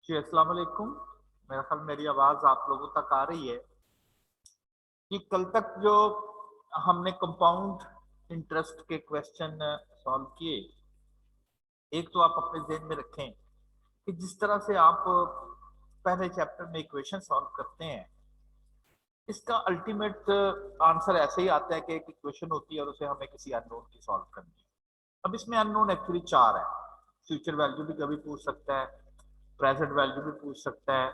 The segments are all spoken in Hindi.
जी अस्सलाम वालेकुम। मेरा ख्याल मेरी आवाज़ आप लोगों तक आ रही है कि कल तक जो हमने कंपाउंड इंटरेस्ट के क्वेश्चन सॉल्व किए, एक तो आप अपने ज़हन में रखें कि जिस तरह से आप पहले चैप्टर में इक्वेशन सॉल्व करते हैं, इसका अल्टीमेट आंसर ऐसे ही आता है कि एक इक्वेशन होती है और उसे हमें किसी अननोन की सॉल्व करनी है। अब इसमें अननोन एक्चुअली 4 है। फ्यूचर वैल्यू भी कभी पूछ सकता है, प्रेजेंट वैल्यू भी पूछ सकता है,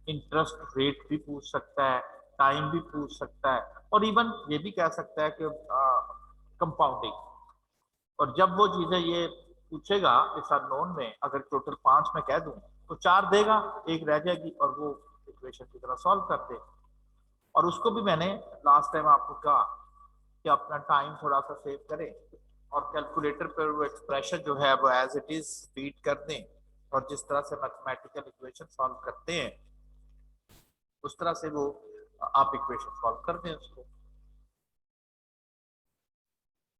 इंटरेस्ट रेट भी पूछ सकता है, टाइम भी पूछ सकता है, और इवन ये भी कह सकता है कि कंपाउंडिंग। और जब वो चीजें ये पूछेगा इस अननोन में, अगर टोटल 5 मैं कह दूं तो 4 देगा, एक रह जाएगी और वो इक्वेशन की तरह सॉल्व कर दे। और उसको भी मैंने लास्ट टाइम आपको कहा कि अपना टाइम थोड़ा सा सेव करें और कैलकुलेटर पर वो एक्सप्रेशन जो है वो एज इट इज फीड कर दें, और जिस तरह से मैथमेटिकल इक्वेशन सॉल्व करते हैं उस तरह से वो आप इक्वेशन सॉल्व कर दें उसको।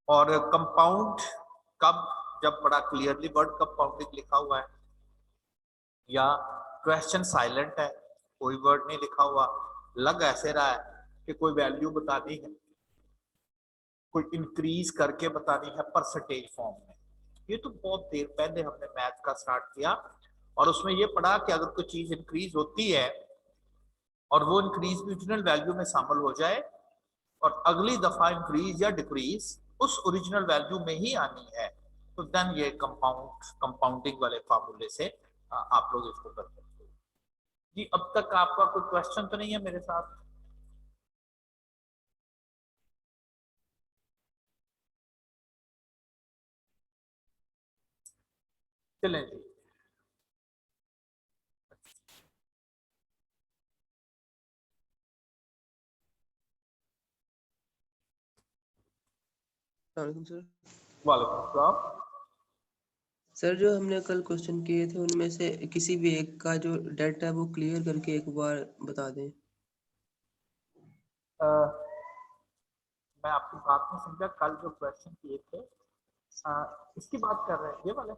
और कंपाउंड कब, जब बड़ा क्लियरली वर्ड कंपाउंडिंग लिखा हुआ है या क्वेश्चन साइलेंट है, कोई वर्ड नहीं लिखा हुआ, लग ऐसे रहा है कि कोई वैल्यू बतानी है, कोई इंक्रीज करके बतानी है परसेंटेज फॉर्म में। ये तो बहुत देर पहले हमने मैथ का स्टार्ट किया और उसमें ये पढ़ा कि अगर कोई चीज इंक्रीज होती है और वो इंक्रीज भी ओरिजिनल वैल्यू में शामिल हो जाए और अगली दफा इंक्रीज या डिक्रीज उस ओरिजिनल वैल्यू में ही आनी है, तो देन ये कंपाउंडिंग वाले फार्मूले से आप लोग इसको कर सकते हो। जी अब तक आपका कोई क्वेश्चन तो नहीं है मेरे साथ? चलें जी। वालेकुम सर। वालेकुम सलाम। सर जो हमने कल क्वेश्चन किए थे उनमें से किसी भी एक का जो डेट है वो क्लियर करके एक बार बता दें। मैं आपकी बात नहीं समझा, कल जो क्वेश्चन किए थे इसकी बात कर रहे हैं ये वाले?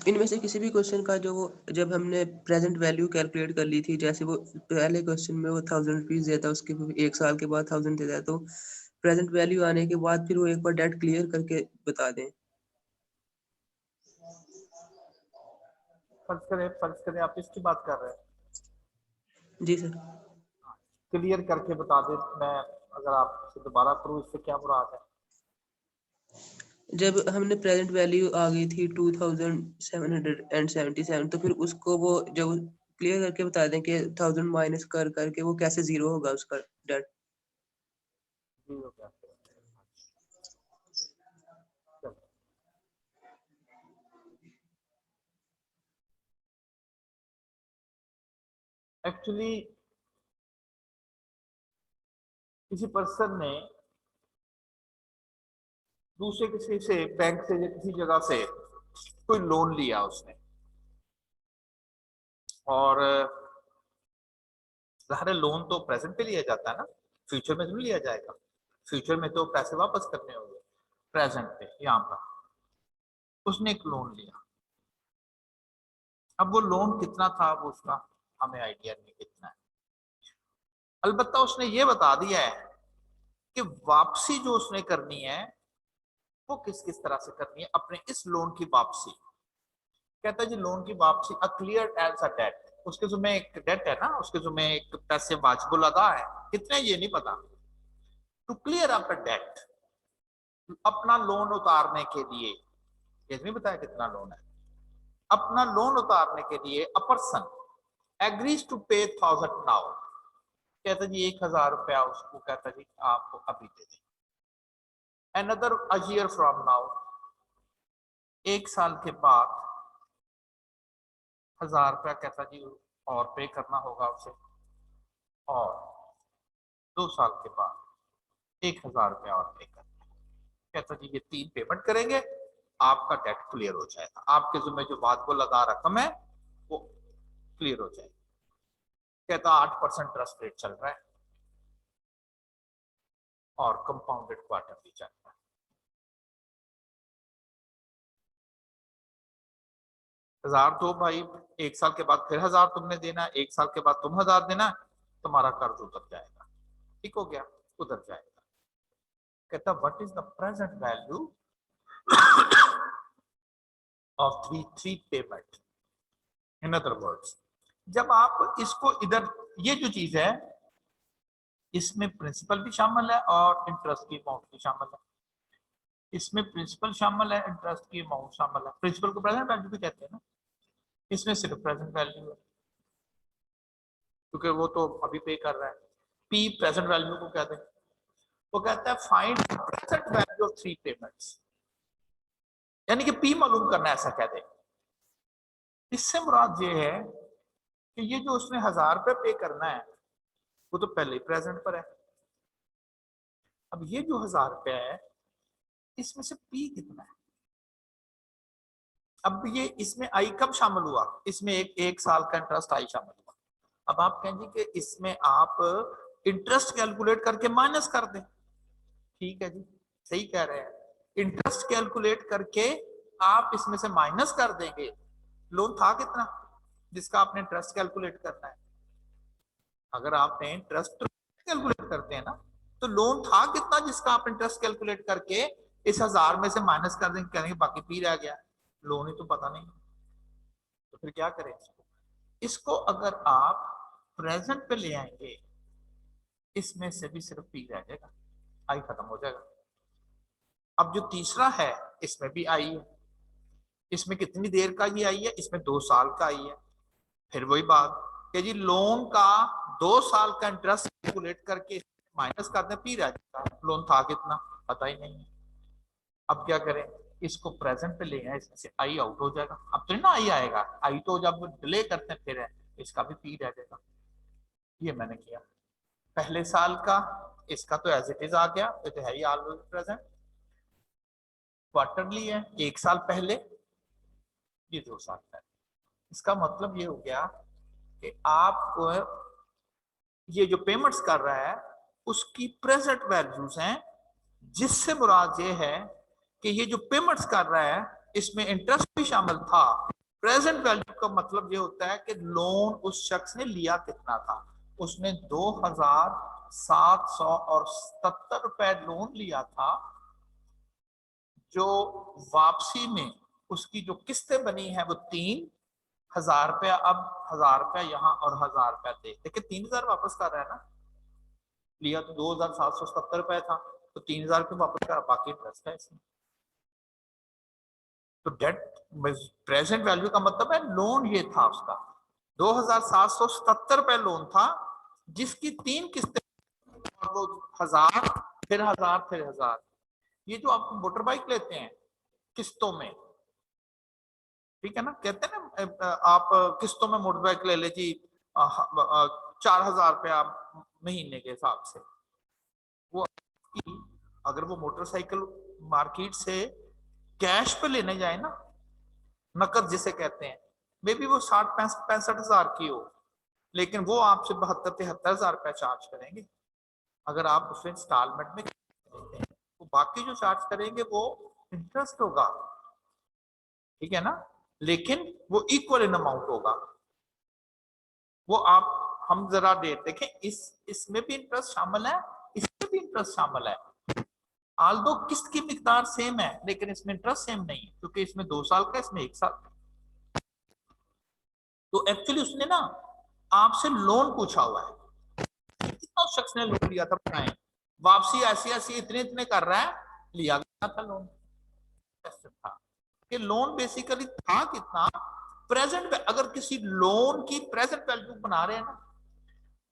इनमें से किसी भी क्वेश्चन का जो वो जब हमने प्रेजेंट वैल्यू कैलकुलेट कर ली थी, जैसे वो पहले क्वेश्चन में वो 1000 रुपीज देता है, उसके फिर 1 साल के बाद 1000 देता है, तो प्रेजेंट वैल्यू आने के बाद फिर वो एक बार डेट क्लियर करके बता दें। फर्ज करें आप इसकी बात कर रहे हैं, जी सर। क्लियर करके बता दें। मैं अगर आपसे दोबारा करूँ, इससे क्या मुराद है? जब हमने प्रेजेंट वैल्यू आ गई थी 2777, तो फिर उसको वो जब क्लियर करके बता दें कि 1000 माइनस कर करके वो कैसे जीरो होगा उसका डेट। जी हो गया। एक्चुअली किसी पर्सन ने दूसरे किसी से, बैंक से या किसी जगह से कोई लोन लिया उसने, और ज़ाहिर लोन तो प्रेजेंट पे लिया जाता है ना, फ्यूचर में तो नहीं लिया जाएगा। फ्यूचर में तो पैसे वापस करने होंगे, प्रेजेंट पे यहाँ पर उसने एक लोन लिया। अब वो लोन कितना था वो उसका हमें आइडिया नहीं कितना है, अलबत्ता उसने ये बता दिया है कि वापसी जो उसने करनी है वो किस किस तरह से करनी है अपने इस लोन की वापसी। कहता है जी लोन की वापसी क्लियर एज अ डेट, उसके जो में एक डेट है ना, उसके जो में एक पैसे वाजिबुल अदा है, कितने ये नहीं पता। To clear up a date, अपना लोन उतारने के लिए, ये नहीं बताया कितना लोन है, अपना लोन उतारने के लिए अ पर्सन एग्रीज टू पे 1000 नाउ। कहता जी 1000 रुपया उसको, कहता जी आपको अभी दे दें। Another a year from now, 1 साल के बाद 1000 रुपया कहता जी और पे करना होगा उसे, और 2 साल के बाद 1000 रुपया और पे करना। कहता जी ये 3 पेमेंट करेंगे, आपका डेट क्लियर हो जाएगा, आपके जिम्मे जो वाजिब लगा रकम है वो क्लियर हो जाएगी। कहता 8% इंटरेस्ट रेट चल रहा है और कंपाउंडेड क्वार्टरली चल रहा है। 1000 दो भाई, 1 साल के बाद फिर 1000 तुमने देना, 1 साल के बाद तुम 1000 देना, तुम्हारा कर्ज उतर जाएगा। ठीक हो गया, उतर जाएगा। कहता what is the present value of three payment. In other words, जब आप इसको इधर, ये जो चीज है इसमें प्रिंसिपल भी शामिल है और इंटरेस्ट की अमाउंट भी शामिल है। इसमें प्रिंसिपल शामिल है, इंटरेस्ट की अमाउंट शामिल है। प्रिंसिपल को प्रेजेंट वैल्यू भी कहते हैं ना, इसमें सिर्फ प्रेजेंट वैल्यू है क्योंकि वो तो अभी पे कर रहा है। पी प्रेजेंट वैल्यू को कहते हैं, वो कहता है find present value of three payments, यानी कि पी मालूम करना है, ऐसा कह दे। इससे मुराद ये है कि ये जो उसने 1000 रुपये पे करना है वो तो पहले ही प्रेजेंट पर है। अब ये जो 1000 रुपये है इसमें से पी कितना है। अब ये इसमें आई कब शामिल हुआ, इसमें एक साल का इंटरेस्ट आई शामिल हुआ। अब आप कहेंगे कि इसमें आप इंटरेस्ट कैलकुलेट करके माइनस कर दें। ठीक है जी, सही कह रहे हैं, इंटरेस्ट कैलकुलेट करके आप इसमें से माइनस कर देंगे। लोन था कितना जिसका आपने इंटरेस्ट कैलकुलेट करना है। अगर आपने इंटरेस्ट कैलकुलेट करते हैं ना, तो लोन था कितना जिसका आप इंटरेस्ट कैलकुलेट करके इस 1000 में से माइनस कर देंगे, कहेंगे बाकी पी रह गया, लोन ही तो पता नहीं। तो फिर क्या करें इसको अगर आप प्रेजेंट पे ले आएंगे, इसमें से भी सिर्फ पी रह जाएगा, आई खत्म हो जाएगा। अब जो तीसरा है इसमें भी आई है, इसमें कितनी देर का ये आई है, इसमें 2 साल का आई है। फिर वही बात कि जी लोन का 2 साल का इंटरेस्ट कैलकुलेट करके माइनस कर दें, पी रह जाएगा, लोन था कितना पता ही नहीं है। अब क्या करें, इसको प्रेजेंट पे ले आए, इसमें से आई आउट हो जाएगा। अब तो ना आई आएगा, आई तो जब डिले करते हैं फिर है, इसका भी पी रह जाएगा। ये मैंने किया पहले साल का, इसका तो एज इट इज आ गया, ये तो है ही ऑलवेज प्रेजेंट। क्वार्टरली है 1 साल पहले, ये 2 साल पहले। इसका मतलब ये हो गया कि आप ये जो पेमेंट्स कर रहा है उसकी प्रेजेंट वैल्यूज हैं, जिससे मुराद ये है कि ये जो पेमेंट्स कर रहा है इसमें इंटरेस्ट भी शामिल था। प्रेजेंट वैल्यू का मतलब ये होता है कि लोन उस शख्स ने लिया कितना था। उसने 2777 रुपए लोन लिया था, जो वापसी में उसकी जो किस्तें बनी है वो 3000 रुपया। अब 1000 रुपया यहाँ और 1000 रुपया दे, देखिए 3000 वापस कर रहा है ना, लिया तो 2777 रुपए था, तो 3000 रुपये वापस कर, बाकी इंटरेस्ट है इसमें। तो डेट प्रेजेंट वैल्यू का मतलब है लोन ये था उसका 2777 रुपए लोन था, जिसकी 3 किस्तें, और वो 1000 फिर 1000 फिर 1000। ये जो आप मोटर बाइक लेते हैं किस्तों में, ठीक है ना, कहते हैं ना आप किस्तों में मोटर बाइक ले ले जी 4000 रुपया महीने के हिसाब से। वो अगर वो मोटरसाइकिल मार्केट से कैश पे लेने जाए ना, नकद जिसे कहते हैं, मे बी वो 60-65 हजार की हो, लेकिन वो आपसे 72-73 हजार रुपया चार्ज करेंगे। अगर आप उसे इंस्टॉलमेंट में देते हैं तो बाकी जो चार्ज करेंगे वो इंटरेस्ट होगा, ठीक है ना, लेकिन वो इक्वल इन अमाउंट होगा। वो आप हम जरा देखें, इसमें भी इंटरेस्ट शामिल है, इसमें भी इंटरेस्ट शामिल है। आल्दो किस्त की मिकदार सेम है लेकिन इसमें इंटरेस्ट सेम नहीं है, क्योंकि इसमें 2 साल का, इसमें 1 साल का। तो एक्चुअली उसने ना आपसे लोन पूछा हुआ है, कितना उस शख्स ने लोन लिया था, बताएं। वापसी ऐसी ऐसी इतने इतने कर रहा है, लिया गया था लोन। था कि लोन बेसिकली था कितना प्रेजेंट। अगर किसी लोन की प्रेजेंट वैल्यू बना रहे हैं ना,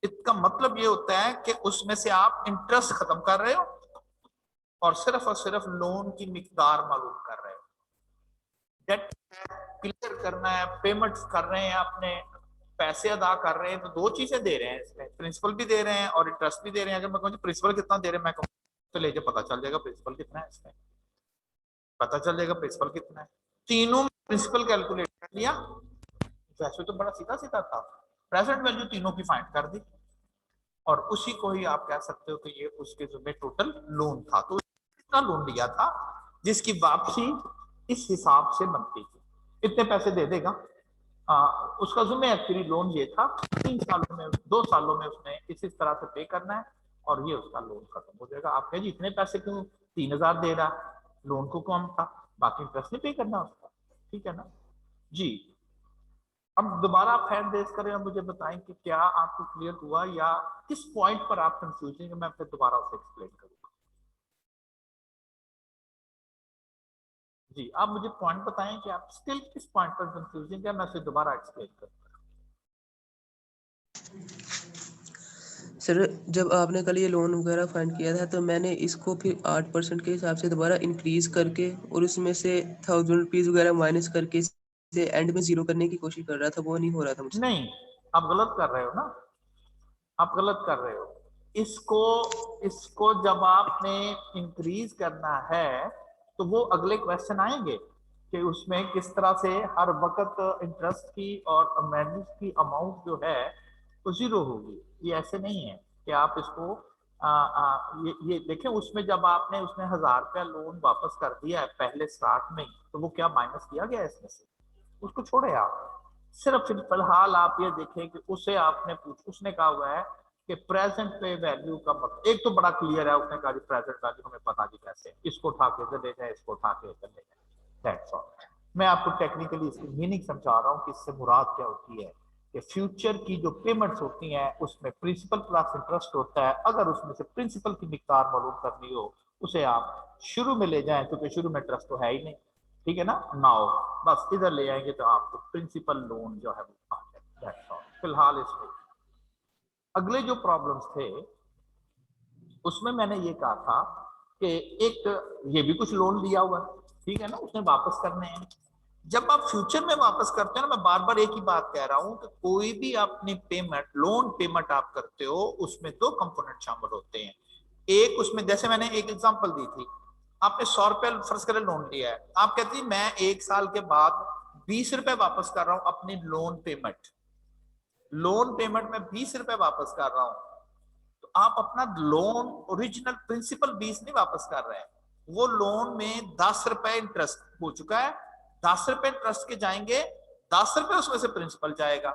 इसका मतलब ये होता है कि उसमें से आप इंटरेस्ट खत्म कर रहे हो और सिर्फ लोन की मिकदार मालूम कर रहे हो। डेट क्लियर करना है, पेमेंट्स कर रहे हैं, अपने पैसे अदा कर रहे हैं, तो 2 चीजें दे रहे हैं इसमें, प्रिंसिपल भी दे रहे हैं और इंटरेस्ट भी दे रहे हैं। अगर मैं कहूँ प्रिंसिपल कितना दे रहे हैं, मैं कहूँ तो ले पता चल जाएगा प्रिंसिपल कितना है, इसमें पता चल जाएगा प्रिंसिपल कितना है। तीनों में प्रिंसिपल कैलकुलेट कर लिया, वैसे तो बड़ा सीधा सीधा था, प्रेजेंट वैल्यू तीनों की फाइंड कर दी, और उसी को ही आप कह सकते हो कि ये उसके जो टोटल लोन था। तो कितना लोन लिया था जिसकी वापसी इस हिसाब से बनती थी। इतने पैसे दे देगा। उसका जुम्मे एक्चुअली लोन ये था 3 सालों में 2 सालों में उसने इस तरह से पे करना है और ये उसका लोन खत्म हो जाएगा। आप कहें जी इतने पैसे क्यों, 3,000 दे रहा, लोन को कम था, बाकी इंटरेस्ट नहीं पे करना उसका, ठीक है ना जी। अब दोबारा आप हैंड रेज करें और मुझे बताएं कि क्या आपको क्लियर हुआ या किस पॉइंट पर आप कंफ्यूज हैं, मैं फिर दोबारा उसे एक्सप्लेन करूंगा। जी आप मुझे पॉइंट बताएं कि आप स्टिल किस पॉइंट पर कंफ्यूजिंग है, मैं फिर दोबारा एक्सप्लेन करूंगा। सर जब आपने कल ये लोन वगैरह फाइंड किया था तो मैंने इसको फिर 8% के हिसाब से दोबारा इंक्रीज करके और उसमें से 1000 रुपीज़ वगैरह माइनस करके इसे एंड में जीरो करने की कोशिश कर रहा था, वो नहीं हो रहा था मुझसे। नहीं, आप गलत कर रहे हो ना, आप गलत कर रहे हो। इसको इसको जब आपने इंक्रीज करना है तो वो अगले क्वेश्चन आएंगे कि उसमें किस तरह से हर वक्त इंटरेस्ट की और अमेंडमेंट की अमाउंट जो है वो जीरो होगी। ये ऐसे नहीं है कि आप इसको ये देखें, उसमें जब आपने उसने 1,000 रुपया लोन वापस कर दिया है पहले स्टार्ट में, तो वो क्या माइनस किया गया इसमें से, उसको छोड़े आप। सिर्फ फिलहाल आप ये देखें कि उसे आपने उसने कहा हुआ है कि प्रेजेंट पे वैल्यू का मतलब एक तो बड़ा क्लियर है, उसने कहा जी प्रेजेंट वैल्यू हमें पता जी कैसे, इसको उठा के इधर ले जाए, इसको उठा के इधर ले जाए, दैट्स ऑल। मैं आपको टेक्निकली इसकी मीनिंग समझा रहा हूँ कि इससे मुराद क्या होती है कि फ्यूचर की जो पेमेंट्स होती हैं उसमें प्रिंसिपल प्लस इंटरेस्ट होता है। अगर उसमें से प्रिंसिपल की मिकदार मालूम करनी हो उसे आप शुरू में ले जाएं, क्योंकि शुरू में इंटरेस्ट तो है ही नहीं, ठीक है ना। नाउ बस इधर ले आएंगे तो आपको प्रिंसिपल लोन जो है वो आ जाएगा। फिलहाल इसमें अगले जो प्रॉब्लम्स थे उसमें मैंने ये कहा था कि एक ये भी कुछ लोन लिया हुआ है, ठीक है ना, उसने वापस करने हैं। जब आप फ्यूचर में वापस करते हो ना, मैं बार बार एक ही बात कह रहा हूं कि कोई भी अपनी पेमेंट लोन पेमेंट आप करते हो उसमें दो कंपोनेंट शामिल होते हैं। एक उसमें जैसे मैंने एक एग्जांपल दी थी, आपने 100 रुपए फर्ज करें लोन लिया है, आप कहती मैं 1 साल के बाद 20 रुपए वापस कर रहा हूं अपनी लोन पेमेंट में 20 रुपए वापस कर रहा हूं। तो आप अपना लोन ओरिजिनल प्रिंसिपल 20 नहीं वापस कर रहे हैं, वो लोन में 10 रुपए इंटरेस्ट हो चुका है, 10 रुपए इंटरेस्ट के जाएंगे, 10 रुपए उसमें से प्रिंसिपल जाएगा।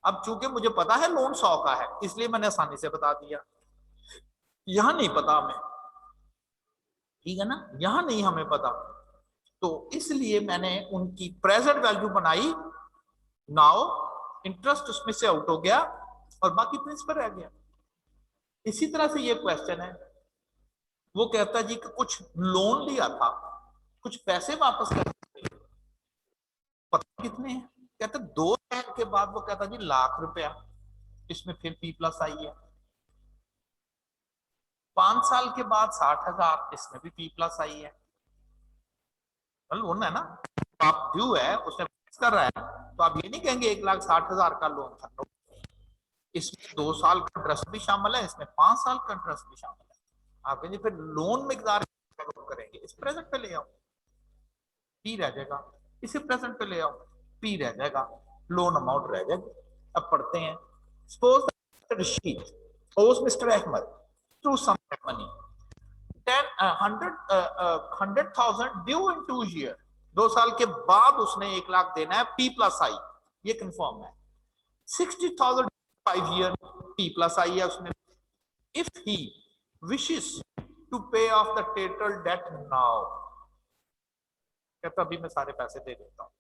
अब चूंकि मुझे पता है लोन 100 का है इसलिए मैंने आसानी से बता दिया, यहां नहीं पता हमें, ठीक है ना, यहां नहीं हमें पता, तो इसलिए मैंने उनकी प्रेजेंट वैल्यू बनाई। नाउ इंटरेस्ट उसमें से आउट हो गया और बाकी प्रिंसिपल रह गया। इसी तरह से ये क्वेश्चन है, वो कहता जी कि कुछ लोन लिया था, कुछ पैसे वापस कर दिए, पता कितने हैं, कहता 2 साल के बाद वो कहता जी ₹1,00,000, इसमें फिर P प्लस आई है। 5 साल के बाद 60,000, इसमें भी P प्लस आई है। लोन है ना, आप ड्यू है उसने कर रहा है, तो आप ये नहीं कहेंगे 1,60,000 का लोन था, इसमें 2 साल का इंटरेस्ट भी शामिल है, इसमें 5 साल का इंटरेस्ट भी शामिल है। आप कहेंगे फिर लोन मिकदार करेंगे, इस प्रेजेंट पे ले आओ, P रह जाएगा, इसे प्रेजेंट पे ले आओ, P रह जाएगा, लोन अमाउंट रह जाएगी। अब पढ़ते हैं, suppose Rashid owes Mr. Ahmed to some money 100,000 due in 2 years, 2 साल के बाद उसने 1,00,000 देना है, P प्लस आई, ये कंफर्म है। 60,000 5 year, P प्लस आई है उसने। इफ ही विशेस टू पे of the total date now, कहता अभी मैं सारे पैसे दे देता हूं,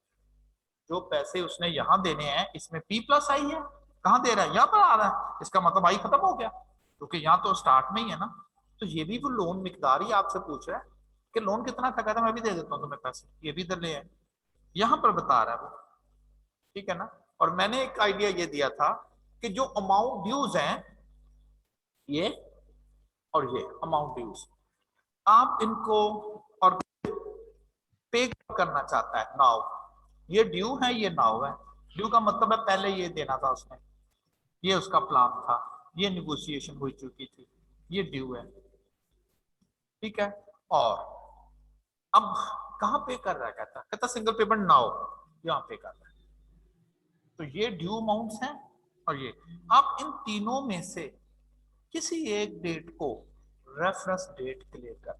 जो पैसे उसने यहां देने हैं इसमें P प्लस आई है, कहां दे रहा है, यहां पर आ रहा है, इसका मतलब आई खत्म हो गया, क्योंकि यहां तो स्टार्ट में ही है ना। तो ये भी वो लोन मिकदार ही आपसे पूछ रहा है कि लोन कितना था, कहता मैं भी दे देता हूँ तुम्हें पैसे, ये भी इधर ले आए, यहां पर बता रहा है वो, ठीक है ना। और मैंने एक आइडिया ये दिया था कि जो अमाउंट ड्यूज हैं ये और ये अमाउंट ड्यूज, आप इनको और पे करना चाहता है नाउ, ये ड्यू है ये नाउ है। ड्यू का मतलब है पहले ये देना था उसने, ये उसका प्लान था, ये निगोशिएशन हो चुकी थी, ये ड्यू है, ठीक है। और अब कहां पे कर रहा है, कहता सिंगल पेमेंट नाउ, यहां पे कर रहा है। तो ये ड्यू अमाउंट्स हैं और ये, आप इन तीनों में से किसी एक डेट को रेफरेंस डेट क्लियर कर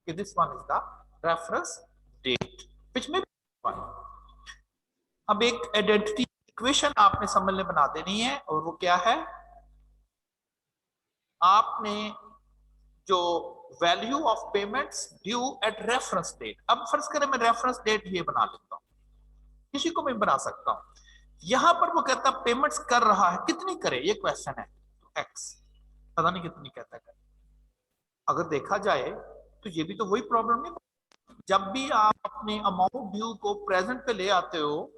कि this one is the reference date which में अब एक आइडेंटिटी इक्वेशन आपने सामने बना देनी है, और वो क्या है, आपने जो value of payments due at reference date, अब फर्ज करें मैं रेफरेंस डेट ये बना लेता हूं, किसी को मैं बना सकता हूं। यहां पर वो कहता है पेमेंट्स कर रहा है, कितनी करे ये क्वेश्चन है, एक्स, पता नहीं कितनी कहता है। अगर देखा जाए तो ये भी तो वही प्रॉब्लम है, जब भी आप अपने अमाउंट ड्यू को प्रेजेंट पे ले आते हो,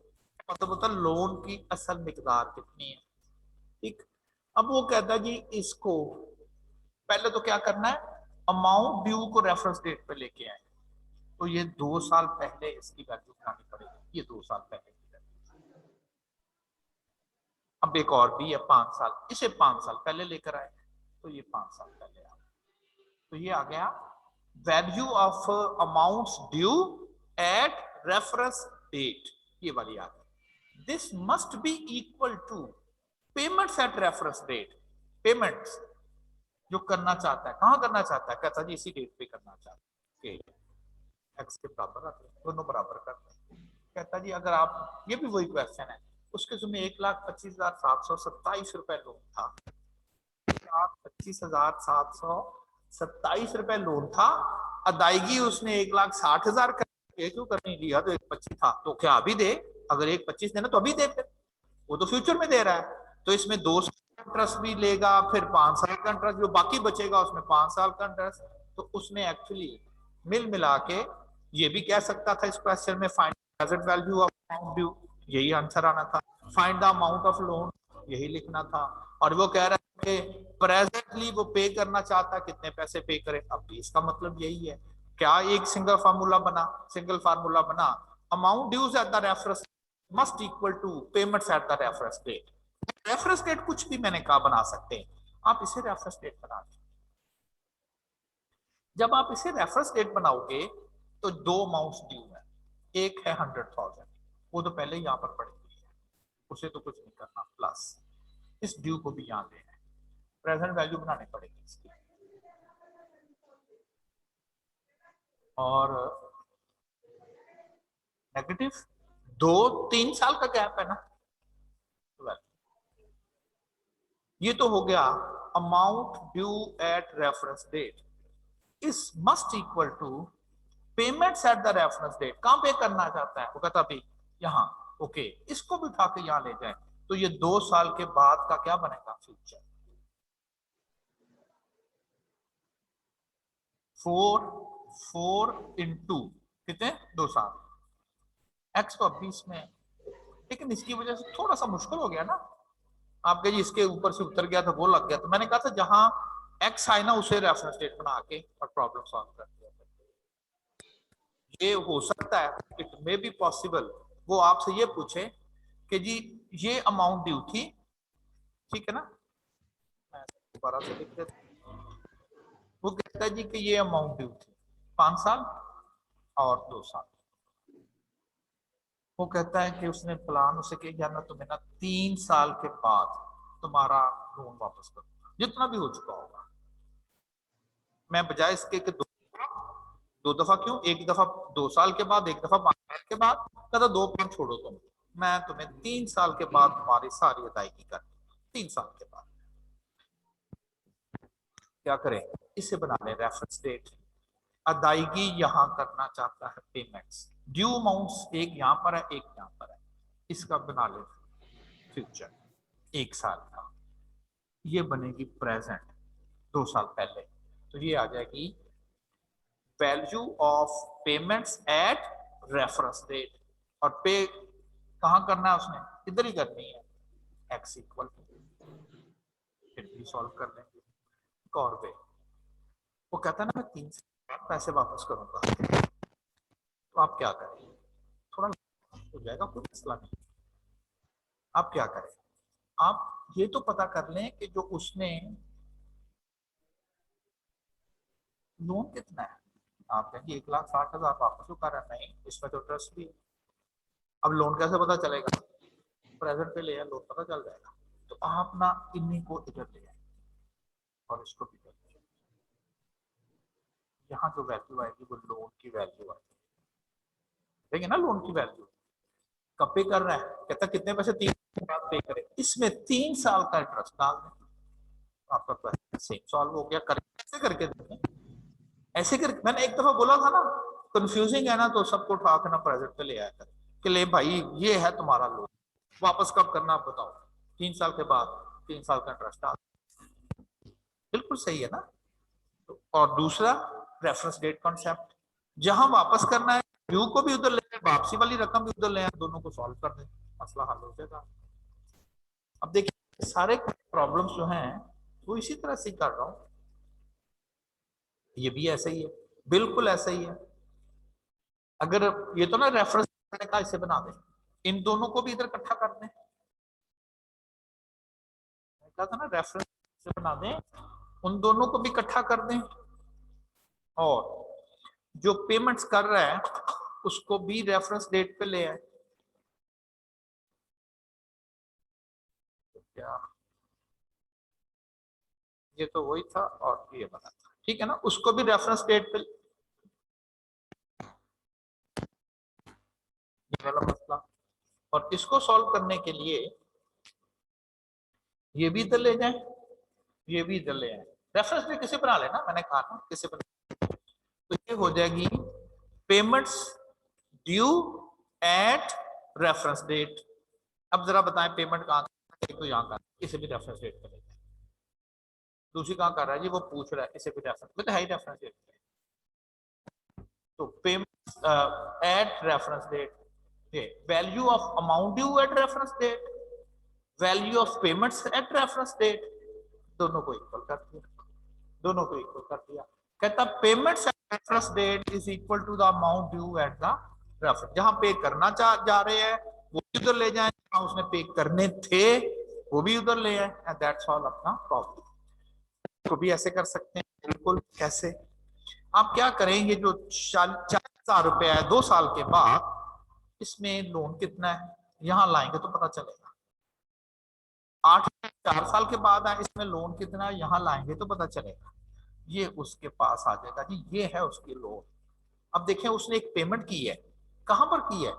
मतलब होता है लोन की असल मिकदार कितनी है, ठीक। अब वो कहता है जी इसको पहले तो क्या करना है, अमाउंट ड्यू को रेफरेंस डेट पे लेके आए, तो ये 2 साल पहले इसकी वैल्यू बनानी पड़ेगी, ये 2 साल पहले की वैल्यू। अब एक और भी है 5 साल, इसे 5 साल पहले लेकर आए, तो ये 5 साल पहले आ, तो ये आ गया value of amounts due at reference date, ये वाली आ गई। This must be equal to payments at reference date, payments जो करना चाहता है, कहां करना चाहता है, कहता जी इसी डेट पे करना चाहता है, एक्स के बराबर आते हैं, दोनों बराबर करते हैं। कहता जी अगर आप, ये भी वही क्वेश्चन है, उसके जुम्मे 1,25,727 रुपए लोन था, 1,25,727 रुपए लोन था, अदायगी उसने 1,60,000 क्यों करनी, लिया तो 1,25 था, तो क्या अभी दे, अगर 1,25 देना तो अभी दे, फिर वो तो फ्यूचर में दे रहा है, तो इसमें 2 साल का इंटरेस्ट भी लेगा, फिर 5 साल का इंटरेस्ट, जो बाकी बचेगा उसमें 5 साल का इंटरेस्ट, तो उसने एक्चुअली मिल मिला के ये भी कह सकता था इस क्वेश्चन में, find present value of amount due, यही आंसर आना था, find the amount of loan, यही लिखना था, और वो कह रहा है कि प्रेजेंटली वो पे करना चाहता है, कितने पैसे पे करे, अब भी इसका मतलब यही है, क्या एक सिंगल फार्मूला बना, सिंगल फार्मूला बना, amount dues at the reference must equal to payments at the reference date. Reference date कुछ भी मैंने कहा बना सकते हैं, आप इसे रेफरेंस डेट बना दें। जब आप इसे रेफरेंस डेट बनाओगे तो 2 अमाउंट्स ड्यू है, एक है 100,000, वो तो पहले ही यहां पर पड़ी हुई है, उसे तो कुछ नहीं करना, प्लस इस ड्यू को भी यहां लेना है, प्रेजेंट वैल्यू बनानी पड़ेगी इसकी, और नेगेटिव 2-3 साल का गैप है ना, ये तो हो गया amount due at reference date, is must equal to payments at the reference date, कहां पे करना चाहता है, वो कहता अभी यहां, ओके, इसको भी उठा के यहां ले जाए, तो ये 2 साल के बाद का क्या बनेगा फ्यूचर, 4 इंटू कितने, 2 साल, एक्स तो अभी इसमें, लेकिन इसकी वजह से थोड़ा सा मुश्किल हो गया ना, आपके जी इसके ऊपर से उतर गया था, वो लग गया, तो मैंने कहा था जहां एक्स आए ना उसे रेफरेंस डेट बना के और प्रॉब्लम सॉल्व कर दिया। ये हो सकता है, इट मे बी पॉसिबल, वो आपसे ये पूछे कि जी ये अमाउंट ड्यू थी, ठीक है ना, मैं दोबारा से लिख देता, वो कहता है जी कि ये अमाउंट ड्यू थी 5 साल और 2 साल, वो कहता है कि उसने प्लान उसे किया जाना, तुम्हें ना 3 साल के बाद तुम्हारा लोन वापस करूंगा, जितना भी हो चुका होगा, मैं बजाय इसके कि 2 दफा क्यों, एक दफा 2 साल के बाद, एक दफा 5 साल के बाद, कहता 2 5 छोड़ो तुम, मैं तुम्हें 3 साल के बाद तुम्हारी सारी अदायगी कर, 3 साल के बाद क्या करें, इसे बना लें रेफरेंस डेट, अदायगी यहां करना चाहता है पेमेंट्स, ड्यू अमाउंट्स एक यहां पर है एक यहां पर है, इसका बना ले फ्यूचर 1 साल का, ये बनेगी प्रेजेंट 2 साल पहले, तो ये आ जाएगी value of payments at reference date, और पे कहां करना है उसने, इधर ही करनी है, एक्स इक्वल, फिर भी सॉल्व कर लेंगे एक और वे, वो कहता है ना मैं 3 साल पैसे वापस करूंगा, तो आप क्या करें, थोड़ा हो जाएगा, कोई मसला नहीं, आप क्या करें, आप ये तो पता कर लें कि जो उसने लोन कितना है, आप कहेंगे 1,60,000 वापस चुका रहा, नहीं इसमें तो इंटरेस्ट भी है, अब लोन कैसे पता चलेगा, प्रेजेंट पे ले लोन पता चल जाएगा, तो आप ना इन्हीं को इधर ले आए और इसको भी कर लीजिए, यहाँ जो वैल्यू आएगी वो लोन की वैल्यू आएगी, देखिए ना लोन की वैल्यू, कब पे कर रहा है, कहता कितने पैसे 3 साल के बाद पे करे, इसमें 3 साल का इंटरेस्ट डाल दें, आपका क्वेश्चन सेम सॉल्व हो गया। कैसे करके देंगे, ऐसे करके, मैंने एक दफा बोला था ना कंफ्यूजिंग है ना तो सबको उठा के ना प्रेजेंट पे ले आया कर कि ले भाई ये है तुम्हारा लोन, वापस कब करना आप बताओ, 3 साल के बाद 3 साल का इंटरेस्ट डाल, बिल्कुल सही है ना। तो और दूसरा रेफरेंस डेट कॉन्सेप्ट, जहां वापस करना है ड्यू को भी उधर ले आए, वापसी वाली रकम भी उधर ले आए, दोनों को सॉल्व कर दें, मसला हल हो जाएगा। अब देखिए सारे प्रॉब्लम्स जो हैं वो इसी तरह से कर रहा हूं, ये भी ऐसा ही है, बिल्कुल ऐसा ही है। अगर ये तो ना रेफरेंस का इसे बना दें, इन दोनों को भी इधर इकट्ठा कर दें, क्या था ना रेफरेंस से बना दें, उन दोनों को भी इकट्ठा कर दें, और जो पेमेंट्स कर रहा है उसको भी रेफरेंस डेट पे ले आए। क्या ये तो वही था और ये बना था, ठीक है ना, उसको भी रेफरेंस डेट पे, ये वाला मसला। और इसको सॉल्व करने के लिए ये भी इधर ले जाए, ये भी इधर ले आए, रेफरेंस डेट किसे बना लेना, मैंने कहा ना किसे बना, तो ये हो जाएगी payments due at reference date. अब जरा बताएं पेमेंट कहां, तो यहां का इसे भी रेफरेंस डेट पे ले जाए, दूसरी कहां कर रहा है जी वो पूछ रहा है, इसे भी रेफरेंस में तो है ही रेफरेंस डेट पे, तो payment at reference date, value of amount due at reference date, value of payments at reference date, दोनों को इक्वल कर दिया, दोनों को इक्वल कर दिया। कहता payments at reference date is equal to the amount due at the reference, जहां पे करना जा रहे हैं वो भी उधर ले जाए, जहां उसने पे करने थे वो भी उधर ले आए, एंड दैट्स ऑल अपना प्रॉब्लम। को भी ऐसे कर सकते हैं, बिल्कुल कैसे, आप क्या करेंगे, जो 40,000 रुपया है 2 साल के बाद, इसमें लोन कितना है यहां लाएंगे तो पता चलेगा, 4 साल के बाद है इसमें लोन कितना है यहां लाएंगे तो पता चलेगा, ये उसके पास आ जाएगा जी, ये है उसकी लोन। अब देखें उसने एक पेमेंट की है, कहां पर की है,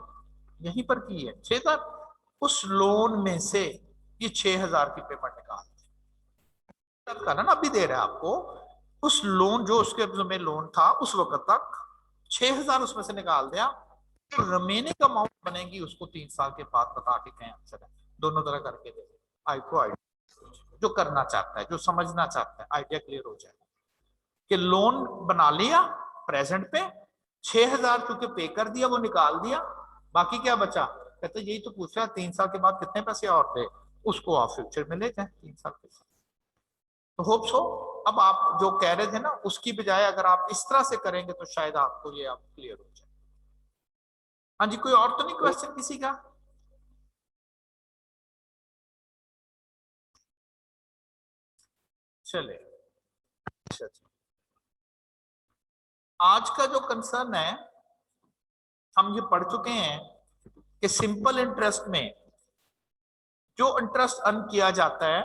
यहीं पर की है 6,000, उस लोन में से ये 6,000 की पेमेंट निकाल का ना अभी दे रहा है आपको, उस लोन जो उसके में लोन था उस वक्त तक 6,000 उसमें से निकाल दिया, तो रिमेनिंग अमाउंट बनेगी उसको 3 साल के बाद बता के कहें आंसर है, दोनों तरह करके दे आपको आइडिया, जो करना चाहता है जो समझना चाहता है आइडिया क्लियर हो जाएगा कि लोन बना लिया प्रेजेंट पे, 6,000 क्योंकि पे कर दिया वो निकाल दिया, बाकी क्या बचा, कहते यही तो पूछ रहा है 3 साल के बाद कितने पैसे और थे, उसको आप फ्यूचर में ले जाए 3 साल के साथ। तो होप सो अब आप जो कह रहे थे ना उसकी बजाय अगर आप इस तरह से करेंगे तो शायद आपको ये आप क्लियर हो जाए। हाँ जी, कोई और तो नहीं क्वेश्चन किसी का? चले, अच्छा अच्छा, आज का जो कंसर्न है हम ये पढ़ चुके हैं कि सिंपल इंटरेस्ट में जो इंटरेस्ट अर्न किया जाता है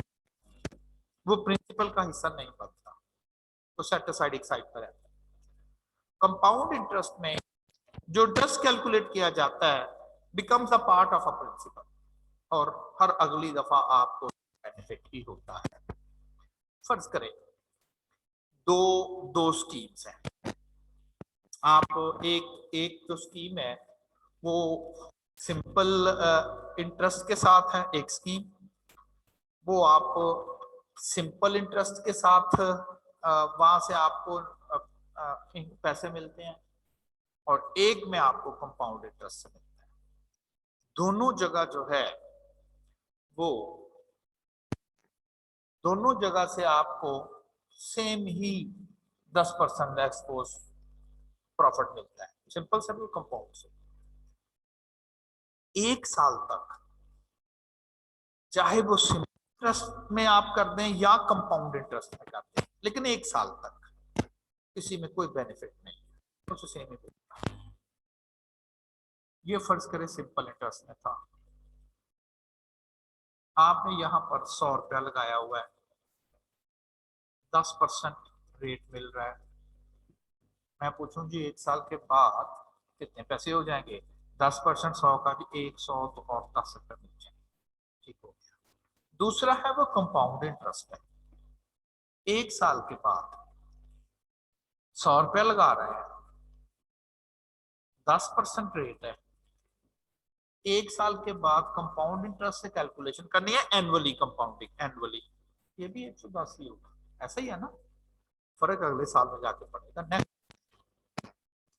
वो प्रिंसिपल का हिस्सा नहीं बनता, तो सेट असाइड एक साइड पर रहता है। कंपाउंड इंटरेस्ट में जो इंटरेस्ट कैलकुलेट किया जाता है becomes a part of a principal, और हर अगली दफा आपको बेनिफिट ही होता है। फर्ज करें दो दो स्कीम्स हैं, आप एक एक जो स्कीम है वो सिंपल इंटरेस्ट के साथ है, एक स्कीम वो आप सिंपल इंटरेस्ट के साथ वहां से आपको पैसे मिलते हैं, और एक में आपको कंपाउंड इंटरेस्ट से मिलता है। दोनों जगह जो है वो दोनों जगह से आपको सेम ही 10% एक्सपोज प्रॉफिट मिलता है, सिंपल सिंपल कंपाउंड से। 1 साल तक चाहे वो सिंपल इंटरेस्ट में आप कर दें या कंपाउंड इंटरेस्ट में कर दें, लेकिन 1 साल तक किसी में कोई बेनिफिट नहीं, तो सेम ही। ये फर्ज करें सिंपल इंटरेस्ट में था, आपने यहां पर 100 रुपया लगाया हुआ है, 10% रेट मिल रहा है, मैं पूछूं जी 1 साल के बाद कितने पैसे हो जाएंगे, 10% 100 का भी 100 तो और 10 रुपए मिल जाए, ठीक हो गया। दूसरा है वो कंपाउंड इंटरेस्ट है, 1 साल के बाद 100 रुपया लगा रहे हैं, 10% रेट है, 1 साल के बाद कंपाउंड इंटरेस्ट से कैलकुलेशन करनी है एनुअली, कंपाउंडिंग एनुअली, ये भी 110 ही होगा, ऐसा ही है ना, फर्क अगले साल में जाके पड़ेगा। नेक्स्ट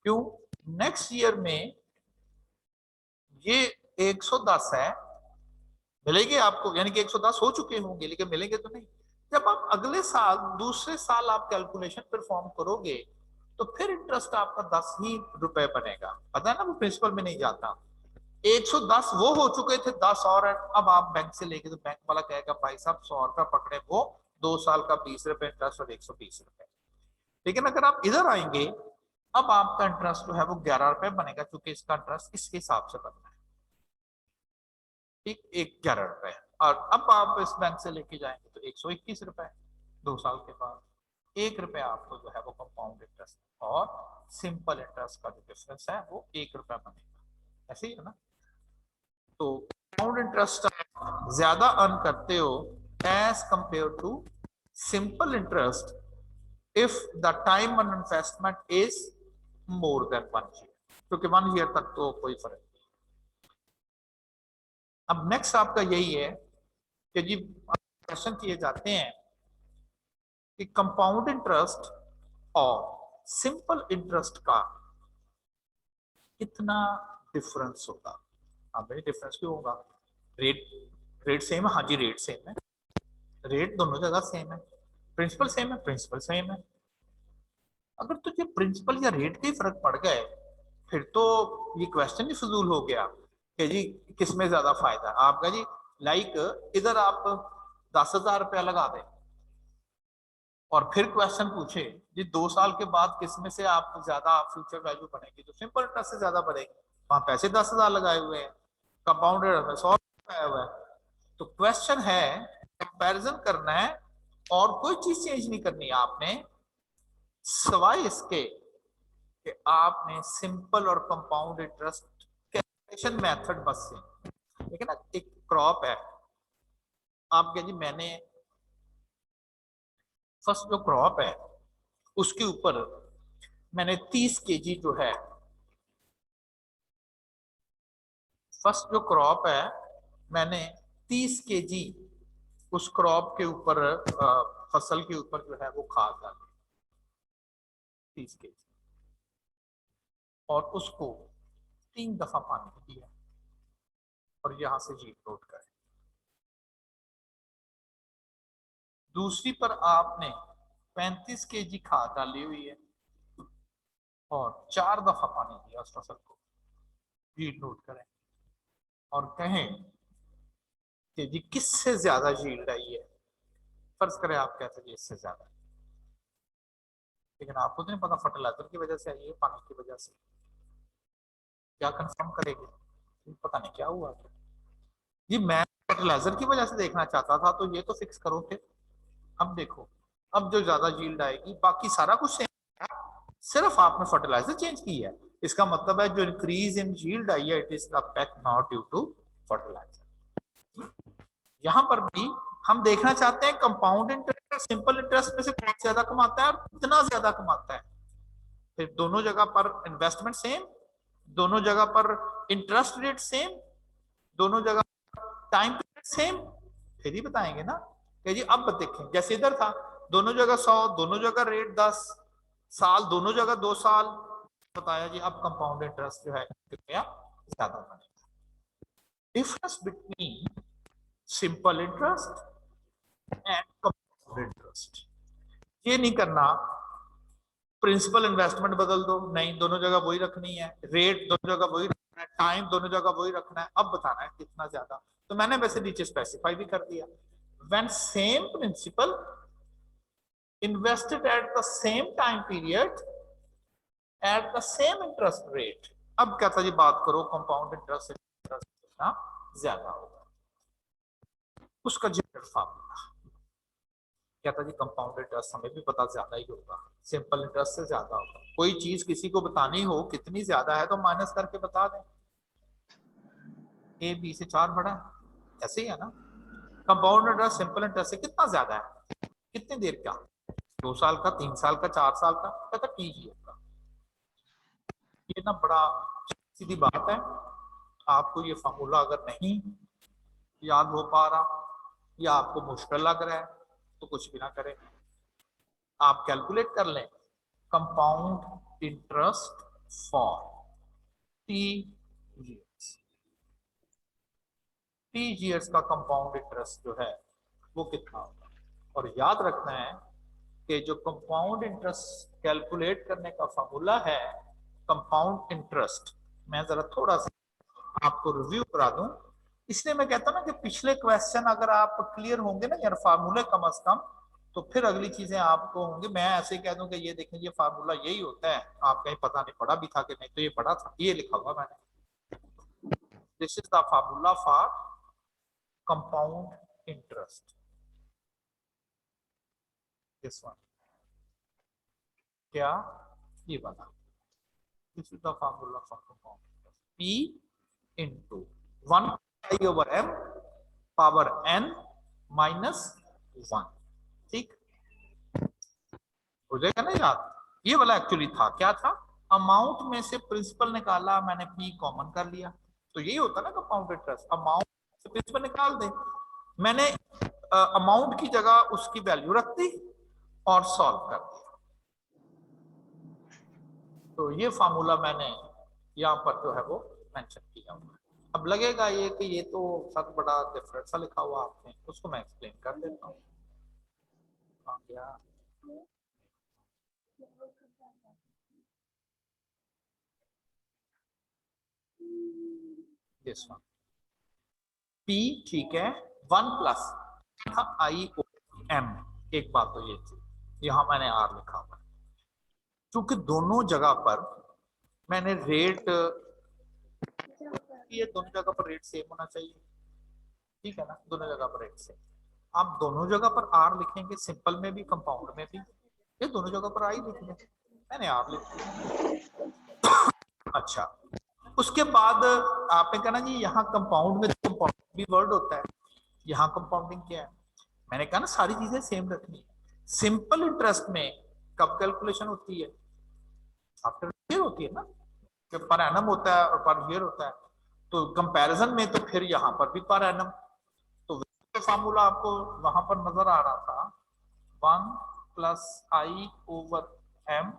क्यों, नेक्स्ट ईयर में ये 110 है, मिलेंगे आपको, यानी कि 110 हो चुके होंगे लेकिन मिलेंगे तो नहीं। जब आप अगले साल दूसरे साल आप कैलकुलेशन परफॉर्म करोगे तो फिर इंटरेस्ट आपका 10 ही रुपए बनेगा, पता है ना, वो प्रिंसिपल में नहीं जाता। 110 वो हो चुके थे, 10 और है, अब आप बैंक से लेके तो बैंक वाला कहेगा भाई साहब 100 रुपया पकड़े, वो 2 साल का 20 रुपए इंटरेस्ट और 120 रुपए। लेकिन अगर आप इधर आएंगे, अब आपका इंटरेस्ट जो है वो 11 रुपए बनेगा, क्योंकि इसका इंटरेस्ट इस हिसाब से बनना है, ठीक, 11 रुपए। और अब आप इस बैंक से लेके जाएंगे तो 121 रुपए, 2 साल के बाद 1 रुपया आपको जो है वो कंपाउंड इंटरेस्ट और सिंपल इंटरेस्ट का जो डिफरेंस है वो 1 रुपया बनेगा, ऐसे ही है ना। तो कंपाउंड इंटरेस्ट आप ज्यादा अर्न करते हो as compare to simple interest if the time on investment is more than 1 year, क्योंकि 1 year तक तो कोई फर्क नहीं। अब नेक्स्ट आपका यही है कि जी क्वेश्चन किए जाते हैं कि कंपाउंड इंटरेस्ट और सिंपल इंटरेस्ट का कितना डिफरेंस होगा। हाँ भाई डिफरेंस क्यों होगा, रेट रेट सेम है, हाँ जी रेट सेम है, रेट दोनों जगह सेम है, प्रिंसिपल सेम है, प्रिंसिपल सेम है। अगर तुझे प्रिंसिपल या रेट के ही फर्क पड़ गए फिर तो ये क्वेश्चन ही फजूल हो गया कि जी किसमें ज्यादा फायदा है आपका जी। लाइक इधर आप 10,000 रुपया लगा दें और फिर क्वेश्चन पूछे जी 2 साल के बाद किसमें से आप ज्यादा फ्यूचर वैल्यू बनेगी, तो सिंपल इंटरेस्ट से ज्यादा बढ़ेगी, वहां पैसे 10,000 लगाए हुए हैं, कंपाउंडेड में 100 आया हुआ है। तो क्वेश्चन है कंपैरिजन करना है और कोई चीज चेंज नहीं करनी है आपने, सवाए इसके कि आपने सिंपल और कंपाउंड इंटरेस्ट कैलकुलेशन मेथड बस से, लेकिन ना एक क्रॉप है, आप क्या जी मैंने फर्स्ट जो क्रॉप है उसके ऊपर मैंने 30 केजी जो है, फर्स्ट जो क्रॉप है मैंने 30 केजी उस क्रॉप के ऊपर फसल के ऊपर जो है वो खाद डाली 30 केजी, और उसको 3 दफा पानी दिया और यहां से जीट लोड करें। दूसरी पर आपने 35 केजी खाद डाली हुई है और 4 दफा पानी दिया उस फसल को, जीट नोट करें और कहें कि जी किससे ज्यादा यील्ड आई है। फर्ज करें आप कहते हैं इससे ज्यादा, लेकिन आपको तो नहीं पता फर्टिलाइजर की वजह से आई है पानी की वजह से, क्या कंफर्म करेगी, पता नहीं क्या हुआ जी। मैं फर्टिलाइजर की वजह से देखना चाहता था तो ये तो फिक्स करो फिर। अब देखो, अब जो ज्यादा यील्ड आएगी बाकी सारा कुछ सेम, सिर्फ आपने फर्टिलाइजर चेंज की है, इसका मतलब है जो इंक्रीज इन यील्ड आई है it is not due to fertilizer. यहां पर भी हम देखना चाहते हैं कंपाउंड इंटरेस्ट और सिंपल इंटरेस्ट में से कौन ज्यादा कमाता है और कितना ज्यादा कमाता है। फिर दोनों जगह पर इन्वेस्टमेंट सेम, दोनों जगह पर इंटरेस्ट रेट सेम, दोनों जगह टाइम पीरियड सेम, फिर ही बताएंगे ना कि जी। अब देखें जैसे इधर था दोनों जगह 100, दोनों जगह रेट 10 साल, दोनों जगह 2 साल, बताया जी अब कंपाउंड इंटरेस्ट जो है कृपया ज्यादा बनेगा। Difference between simple interest and compound interest, ये नहीं करना प्रिंसिपल इन्वेस्टमेंट बदल दो, नहीं दोनों जगह वही रखनी है, रेट दोनों जगह वही रखना है, टाइम दोनों जगह वही रखना है, अब बताना है कितना ज्यादा। तो मैंने वैसे नीचे स्पेसिफाई भी कर दिया, when same principal invested at the same time period at the same interest rate। अब क्या था जी, बात करो कंपाउंड इंटरेस्ट कितना ज्यादा होगा, उसका जनरल फार्मूला क्या था जी, कंपाउंड इंटरेस्ट हमें भी पता ज्यादा ही होगा, सिंपल इंटरेस्ट से ज्यादा होगा। कोई चीज किसी को बतानी हो कितनी ज्यादा है तो माइनस करके बता दें, ए बी से 4 बड़ा है, ऐसे ही है ना। कंपाउंड इंटरेस्ट सिंपल इंटरेस्ट से कितना ज्यादा है, कितनी देर का, 2 साल का, 3 साल का, 4 साल का, कहता टी ही होगा। ये ना बड़ा सीधी बात है। आपको ये फार्मूला अगर नहीं याद हो पा रहा या आपको मुश्किल लग रहा है तो कुछ भी ना करें, आप कैलकुलेट कर लें compound interest for T years. T years का कंपाउंड इंटरेस्ट जो है वो कितना होगा। और याद रखना है कि जो कंपाउंड इंटरेस्ट कैलकुलेट करने का फॉर्मूला है कंपाउंड इंटरेस्ट, मैं जरा थोड़ा सा आपको रिव्यू करा दूं। इसलिए मैं कहता हूं ना कि पिछले क्वेश्चन अगर आप क्लियर होंगे ना यार फार्मूले कम अज कम, तो फिर अगली चीजें आपको होंगी। मैं ऐसे कह दूं कि ये देखें ये फार्मूला यही होता है, आप कहीं पता नहीं पढ़ा भी था कि नहीं, तो ये पढ़ा था, ये लिखा हुआ मैंने, this is the formula for compound interest, this one, क्या ये वाला, this is the formula for compound interest, P into 1/m power n minus 1। ठीक हो जाएगा ना याद। ये वाला एक्चुअली था, क्या था, अमाउंट में से प्रिंसिपल निकाला, मैंने पी कॉमन कर लिया, तो यही होता ना कंपाउंड इंटरेस्ट, अमाउंट से प्रिंसिपल निकाल दे, मैंने अमाउंट की जगह उसकी वैल्यू रख दी और सॉल्व कर दिया। तो ये फार्मूला मैंने यहाँ पर जो है वो मेंशन किया हुआ है। अब लगेगा ये कि ये तो सब बड़ा डिफरेंट सा लिखा हुआ आपने, उसको मैं एक्सप्लेन कर देता हूँ। क्या दिस वन पी, ठीक है, 1 प्लस आई ओ एम। एक बात तो ये थी, यहां मैंने आर लिखा हुआ है क्योंकि दोनों जगह पर मैंने रेट, ये दोनों जगह पर रेट सेम होना चाहिए, ठीक है ना, दोनों जगह पर रेट सेम। आप दोनों जगह पर आर लिखेंगे, सिंपल में भी कंपाउंड में भी, ये दोनों जगह पर आई लिखेंगे, मैंने आर लिख दिया। अच्छा, उसके बाद आपने कहना जी यहाँ कंपाउंड में कंपाउंड भी वर्ड होता है, यहाँ कंपाउंडिंग क्या है, मैंने कहा ना सारी चीजें सेम रखनी है। सिंपल इंटरेस्ट में कब कैलकुलेशन होती है, आफ्टर ईयर होती है ना, कि पर एनम होता है और पर ईयर होता है, तो कंपैरिजन में तो फिर यहाँ पर भी पर एनम, तो फार्मूला आपको वहां पर नजर आ रहा था 1 plus i over m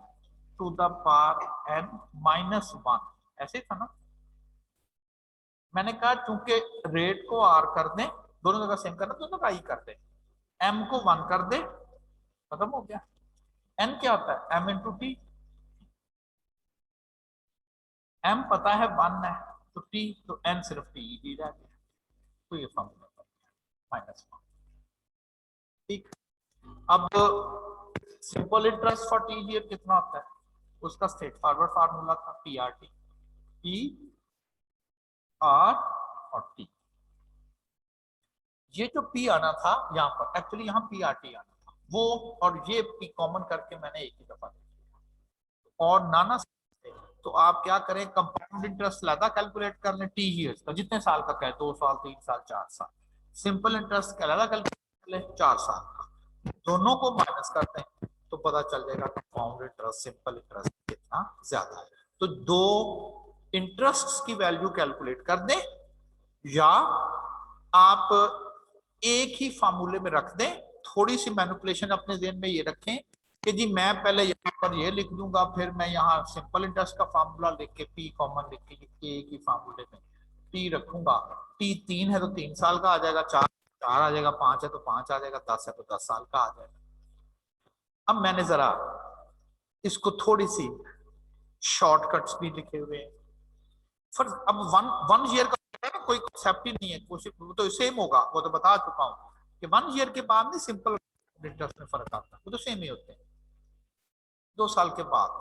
to the power n minus 1, ऐसे था ना। मैंने कहा चूंकि रेट को आर कर दें, दोनों जगह सेम करना, दोनों जगह आई कर दें, एम को 1 कर दे, खत्म हो गया। एन क्या होता है, एम इंटू टी, एम पता है 1 है तो टी, तो एन सिर्फ टी ही रह गया, तो ये फॉर्मूला माइनस 1। ठीक, अब simple interest for T year कितना होता है, उसका स्ट्रेट फॉरवर्ड फार्मूला था P R T, P R और टी। ये जो पी आना था यहाँ पर, एक्चुअली यहाँ पी आर टी आना था, वो और ये पी कॉमन करके मैंने एक ही दफा लिया, और नाना, तो आप क्या करें, कंपाउंड इंटरेस्ट लादा कैलकुलेट कर लें टी ईयर्स का, जितने साल का कहे, 2 साल, 3 साल, 4 साल, सिंपल इंटरेस्ट का लादा कैलकुलेट कर लें 4 साल का, दोनों को माइनस करते हैं तो पता चल जाएगा कंपाउंड इंटरेस्ट सिंपल इंटरेस्ट कितना ज्यादा है। तो दो इंटरेस्ट की वैल्यू कैलकुलेट कर दें, या आप एक ही फार्मूले में रख दें, थोड़ी सी मैनिपुलेशन अपने जेहन में ये रखें कि जी मैं पहले यहाँ पर ये लिख दूंगा, फिर मैं यहाँ सिंपल इंटरेस्ट का फार्मूला लिख के पी कॉमन लिख के एक ही फार्मूले में टी रखूंगा, टी 3 है तो 3 साल का आ जाएगा, 4 आ जाएगा, 5 है तो 5 आ जाएगा, 10 है तो 10 साल का आ जाएगा। अब मैंने जरा इसको थोड़ी सी शॉर्टकट्स भी लिखे हुए हैं, फिर अब वन ईयर का कोई कॉन्सेप्ट ही नहीं है, कोशिश तो सेम होगा, वो तो बता चुका हूं कि 1 ईयर के बाद नहीं सिंपल इंटरेस्ट में फर्क आता है, वो तो सेम ही होते हैं। 2 साल के बाद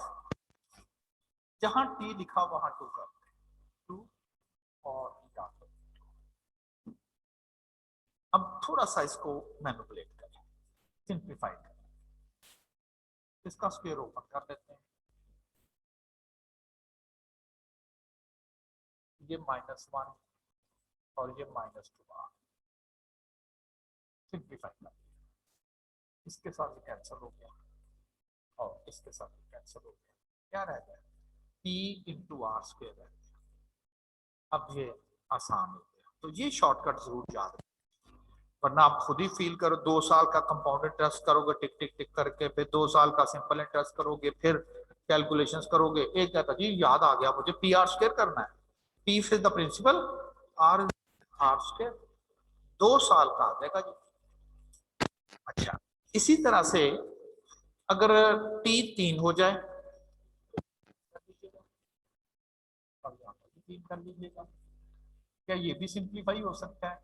जहां टी लिखा वहां टू करते हैं, टू और अब थोड़ा सा इसको मैनिपुलेट करें, सिंप्लीफाई करें, इसका स्क्वायर ओपन कर देते हैं, ये -1 और ये -2r। सिंप्लीफाई कर दिया, इसके साथ कैंसिल हो गया और इसके साथ कैंसिल हो गया, क्या रह गया p/r² रह गया। अब ये आसान हो गया, तो ये शॉर्टकट जरूर याद रखें, वरना आप खुद ही फील करो 2 साल का कंपाउंड इंटरेस्ट करोगे टिक टिक टिक करके, फिर 2 साल का सिंपल इंटरेस्ट करोगे, फिर कैलकुलेशंस करोगे, एक कहता जी याद आ गया मुझे p/r² करना है, p is the principal, r r², 2 साल का आ जाएगा जी। अच्छा, इसी तरह से अगर t3 हो जाए और यहाँ पर भी 3 कर लीजिएगा, क्या ये भी सिंप्लीफाई हो सकता है?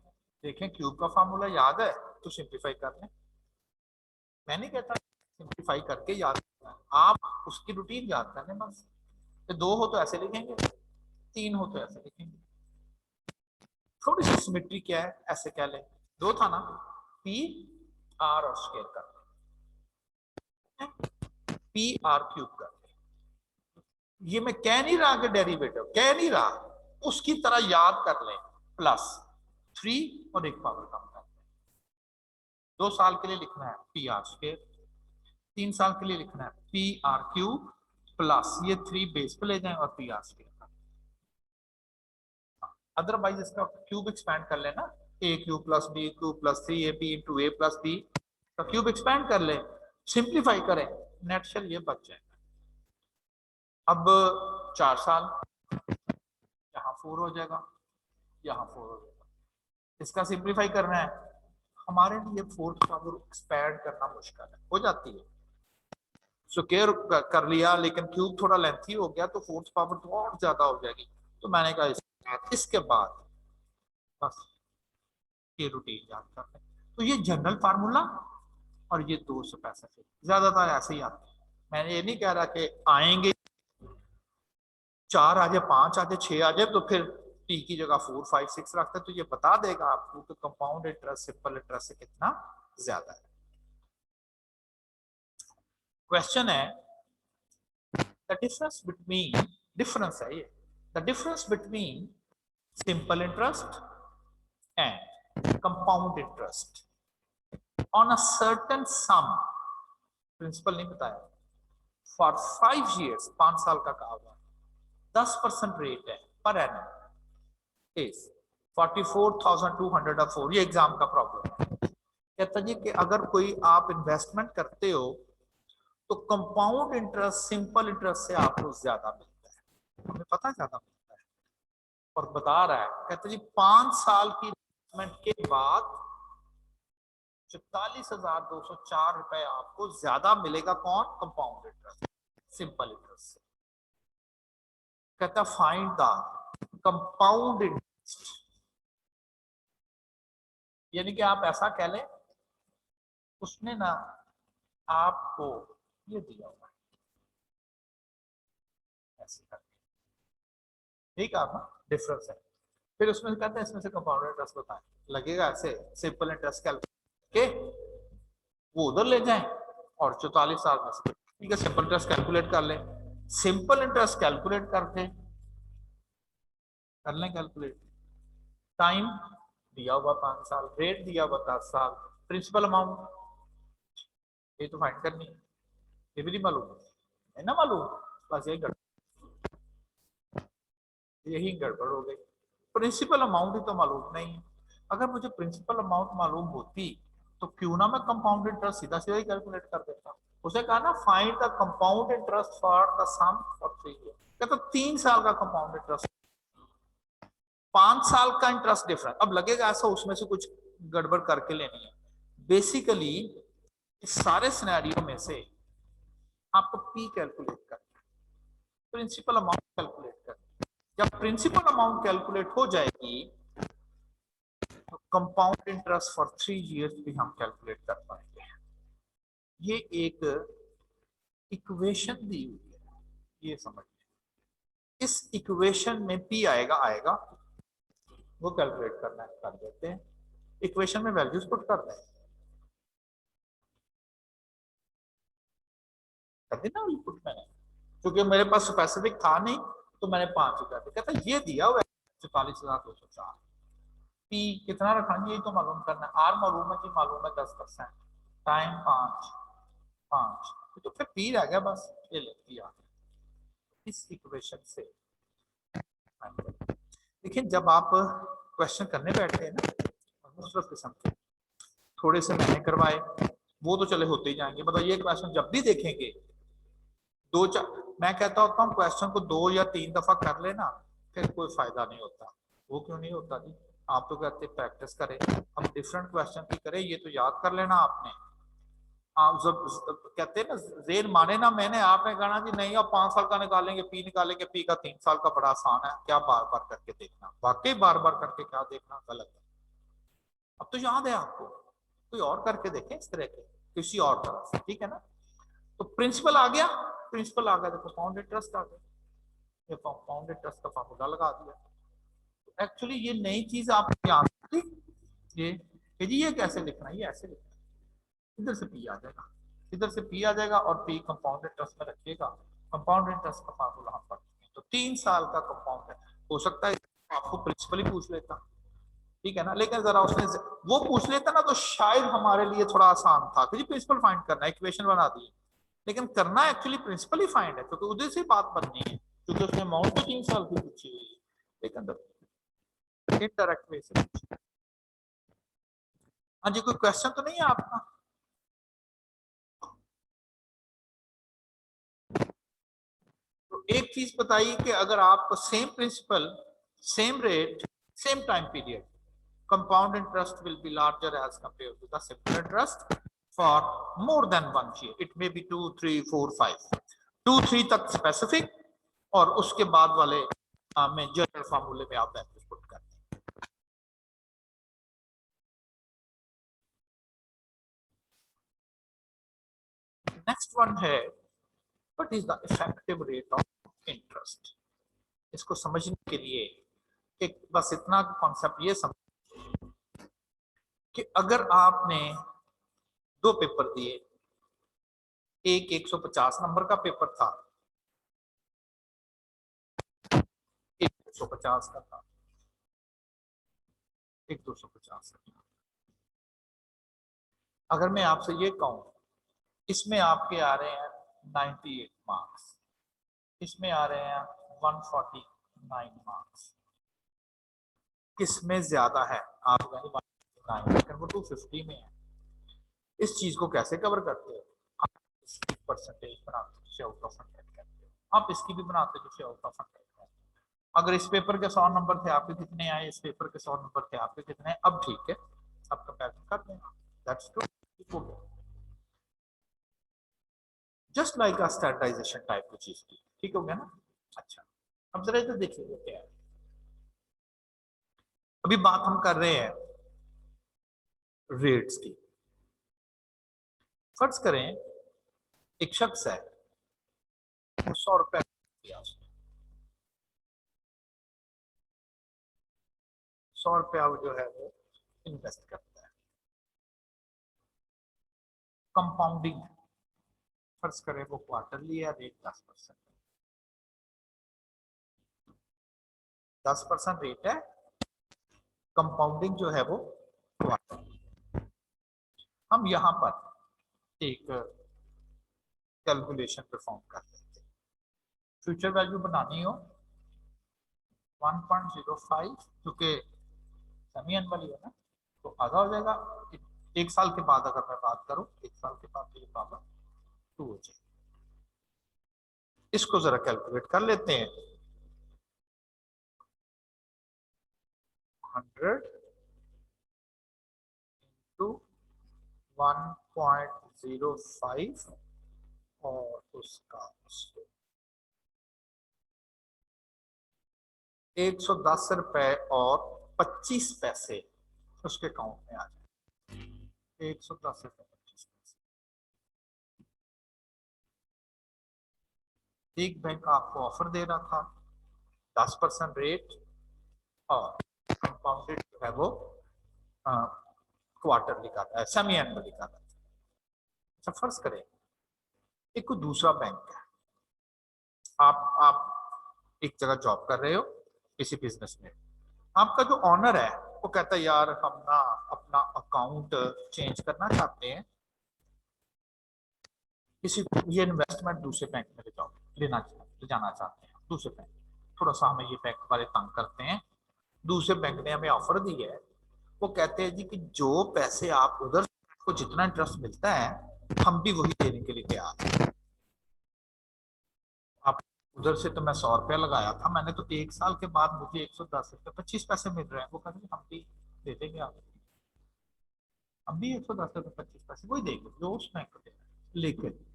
देखें क्यूब का फार्मूला याद है तो सिंप्लीफाई कर लें, मैं नहीं कहता सिंप्लीफाई करके याद करना है, आप उसकी रूटीन याद कर लें बस। तो 2 हो तो ऐसे लिखेंगे, 3 हो तो ऐसे लिखेंगे, थोड़ी सी सिमेट्री क्या है, ऐसे क्या लें, 2 था ना, p/r और स्क्वायर कर लें, p/r³ कर लें। ये मैं कह नहीं रहा कि डेरिवेटिव, कह नहीं रहा, उसकी तरह याद कर लें, +3 और एक पावर कम कर लें। 2 साल के लिए लिखना है p/r², 3 साल के लिए लिखना है p/r³ प्लस ये 3 बेस पे ले जाएं और p/r²। अदरवाइज इसका क्यूब एक्सपैंड कर लेना, a³ + b³ + 3ab × a + b का क्यूब एक्सपैंड कर ले, सिंप्लीफाई करें, नेट शेल ये बच जाएगा। अब 4 साल, यहाँ 4 हो जाएगा, यहाँ 4 हो जाएगा, इसका सिंप्लीफाई करना है, हमारे लिए 4th पावर एक्सपैंड करना मुश्किल है, हो जाती है, स्क्वायर कर लिया लेकिन क्यूब थोड़ा लेंथी हो गया तो 4th पावर तो और ज्यादा हो जाएगी, तो मैंने कहा इसके बाद बस ये रूटीन याद कर लें। तो ये जनरल फार्मूला और ये 2 स्पेसिफिक, ज्यादातर ऐसे ही आते हैं, मैंने ये नहीं कह रहा कि आएंगे 4 आ जाए, 5 आ जाए, 6 आ जाए तो फिर टी की जगह 4 5 6 रखते, तो ये बता देगा आपको कि कंपाउंड इंटरेस्ट सिंपल इंटरेस्ट से कितना ज्यादा है। क्वेश्चन है द डिफरेंस है ये, the difference between simple interest and compound interest on a certain sum, principal नहीं बताया, फॉर 5 years, 5 साल का कहा हुआ, 10% रेट है पर एनम इज 44,204, ये एग्जाम का प्रॉब्लम है। कहता जी कि अगर कोई आप इन्वेस्टमेंट करते हो तो कंपाउंड इंटरेस्ट सिंपल इंटरेस्ट से आपको ज्यादा मिलता है, हमें पता ज्यादा मिलता है, और बता रहा है, कहता जी 5 साल की इन्वेस्टमेंट के बाद 44,204 रुपए आपको ज्यादा मिलेगा, कौन? कंपाउंड इंटरेस्ट, सिंपल इंटरेस्ट से। कहता फाइंड द कंपाउंड इंटरेस्ट, यानी कि आप ऐसा कह लें उसने ना आपको ये दिया हुआ है ऐसे करके, ठीक है ना, डिफरेंस है, फिर उसमें कहते हैं इसमें से कंपाउंड इंटरेस्ट बताएं, लगेगा ऐसे सिंपल इंटरेस्ट कैलकुलेट के वो उधर ले जाएं और 44 साल में से, ठीक है, सिंपल इंटरेस्ट कैलकुलेट कर लें, सिंपल इंटरेस्ट कैलकुलेट करके कर लें कैलकुलेट, टाइम दिया हुआ 5 साल, रेट दिया हुआ 10 साल, प्रिंसिपल अमाउंट ये तो फाइंड करनी है, ये भी नहीं मालूम है ना, मालूम, बस यही गड़बड़ हो गई, प्रिंसिपल अमाउंट ही तो मालूम नहीं है। अगर मुझे प्रिंसिपल अमाउंट मालूम होती तो क्यों ना मैं कंपाउंड इंटरेस्ट सीधा सीधा ही कैलकुलेट कर देता, उसे कहा ना find the compound interest for the sum for 3 year, कहता 3 साल का कंपाउंड इंटरेस्ट, 5 साल का इंटरेस्ट डिफरेंस, अब लगेगा ऐसा उसमें से कुछ गड़बड़ करके लेनी है, बेसिकली इस सारे सिनेरियो में से आपको पी कैलकुलेट करना है, प्रिंसिपल अमाउंट कैलकुलेट करना है, जब प्रिंसिपल अमाउंट कैलकुलेट हो जाएगी तो कंपाउंड इंटरेस्ट फॉर 3 years भी हम कैलकुलेट कर पाएंगे। ये एक इक्वेशन दी हुई है, ये समझिए, इस इक्वेशन में पी आएगा आएगा, वो कैलकुलेट करना है कर देते हैं, इक्वेशन में वैल्यूज पुट कर दें, कर देना पुट मैंने, क्योंकि मेरे पास स्पेसिफिक था नहीं तो मैंने 5 ही कर दिया, कहता ये दिया हुआ है 44,204, पी कितना रखना है ये तो मालूम करना है। आर मालूम है कि मालूम है 10% टाइम 5 तो फिर पी रह गया बस, ये ले पी आ गया इस इक्वेशन से। देखिए जब आप क्वेश्चन करने बैठते हैं ना मुख्तलिफ किस्म के, थोड़े से मैंने करवाए वो तो चले होते ही जाएंगे, मतलब ये क्वेश्चन जब भी देखेंगे दो चार, मैं कहता होता हूँ क्वेश्चन को 2 या 3 दफा कर लेना फिर कोई फायदा नहीं होता। वो क्यों नहीं होता जी, आप तो कहते प्रैक्टिस करें, हम डिफरेंट क्वेश्चन की करें, ये तो याद कर लेना आपने। आप जब कहते हैं ना जेर माने ना मैंने, आपने कहा जी नहीं अब 5 साल का निकालेंगे, पी निकालेंगे, पी का 3 साल का बड़ा आसान है, क्या बार बार करके देखना, वाकई बार बार करके क्या देखना गलत है। अब तो याद है आपको, कोई और करके देखें इस तरह के किसी और तरह से, ठीक है ना। तो प्रिंसिपल आ गया, प्रिंसिपल आ गया तो कंपाउंड इंटरेस्ट आ गया, ये कंपाउंड इंटरेस्ट का फार्मूला लगा दिया। तो एक्चुअली ये नई चीज आप याद थी, ये जी ये कैसे लिखना है, ये ऐसे लिखना है, इधर से पी आ जाएगा, इधर से पी आ जाएगा और पी कंपाउंड इंटरेस्ट में रखिएगा। कंपाउंड इंटरेस्ट का फार्मूला हम पढ़ते हैं, तो 3 साल का कंपाउंड है, हो सकता है आपको प्रिंसिपल ही पूछ लेता, ठीक है ना, लेकिन जरा उसने वो पूछ लेता ना तो शायद हमारे लिए थोड़ा आसान था कि प्रिंसिपल फाइंड करना, इक्वेशन बना दी, लेकिन करना एक्चुअली प्रिंसिपल ही फाइंड है क्योंकि उधर से बात बननी है, क्योंकि उसने अमाउंट तो 3 साल की पूछी हुई है, लेकिन इनडायरेक्ट वे से पूछी। हाँ जी, कोई क्वेश्चन तो नहीं है आपका? तो एक चीज बताइए कि अगर आप same principal, same rate, same time period, compound interest will be larger as compared to the simple interest for more than 1 year. It may be 2, 3, 4, 5, 2, 3 तक स्पेसिफिक और उसके बाद वाले में जनरल फार्मूले में आप वैल्यूज पुट करते हैं। नेक्स्ट वन है what is the effective rate of interest. इसको समझने के लिए एक बस इतना कॉन्सेप्ट ये समझ कि अगर आपने 2 पेपर दिए, एक 150 नंबर का पेपर था, एक 250 का था, एक 250 का था। अगर मैं आपसे ये कहूं इसमें आपके आ रहे हैं 98 मार्क्स, इसमें आ रहे हैं 149 मार्क्स, किसमें ज्यादा है? आप कहेंगे 149, लेकिन वो 250 में है। इस चीज को कैसे कवर करते हो? आप इसकी परसेंटेज बनाते जिसे आउट ऑफ 100 करते हो, आप इसकी भी बनाते जिसे आउट ऑफ 100 करते हो। अगर इस पेपर के 100 नंबर थे आपके कितने आए, इस पेपर के 100 नंबर थे आपके कितने, अब ठीक है अब कंपैरिजन कर लेना, that's true, just like a standardization type की चीज की, ठीक हो गया ना। अच्छा अब जरा इधर देखिए क्या है, अभी बात हम कर रहे हैं रेट्स की। फर्ज करें एक शख्स है 100 रुपए दिया उसने, 100 रुपया जो है वो इन्वेस्ट करता है, कंपाउंडिंग फर्ज करें वो क्वार्टरली है, रेट 10%, 10% रेट है, कंपाउंडिंग जो है वो क्वार्टरली। हम यहां पर एक कैलकुलेशन परफॉर्म कर लेते हैं, फ्यूचर वैल्यू बनानी हो 1.05, क्योंकि सेमी एनुअल है ना तो आधा हो जाएगा, 1 साल के बाद अगर मैं बात करूं 1 साल के बाद तो ये पावर 2 हो जाएगी। इसको जरा कैलकुलेट कर लेते हैं, 100 इंटू 1.05 और उसका 110 रुपए और 25 पैसे उसके अकाउंट में आ जाए, 110 रुपए 25 पैसे। एक बैंक आपको ऑफर दे रहा था 10% रेट और कंपाउंडेड जो है वो क्वार्टर लिखा, सेमी एनुअल लिखा था। अच्छा फर्ज करें एक कोई दूसरा बैंक है, आप एक जगह जॉब कर रहे हो किसी बिजनेस में, आपका जो ऑनर है वो कहता है यार हम ना अपना अकाउंट चेंज करना चाहते हैं, किसी ये इन्वेस्टमेंट दूसरे बैंक में ले जाना चाहते हैं दूसरे बैंक, थोड़ा सा हमें ये बैंक वाले तंग करते हैं, दूसरे बैंक ने हमें ऑफर दी है, वो कहते हैं जी कि जो पैसे आप उधर को जितना इंटरेस्ट मिलता है हम भी वही देने के लिए तैयार हैं। आप उधर से तो मैं 100 रुपया लगाया था, मैंने तो 1 साल के बाद मुझे 110 रुपये 25 पैसे मिल रहे हैं, वो कहते हैं हम भी दे देंगे, आप हम भी 110 रुपये 25 पैसे वही देंगे जो उस बैंक को देना। लेकिन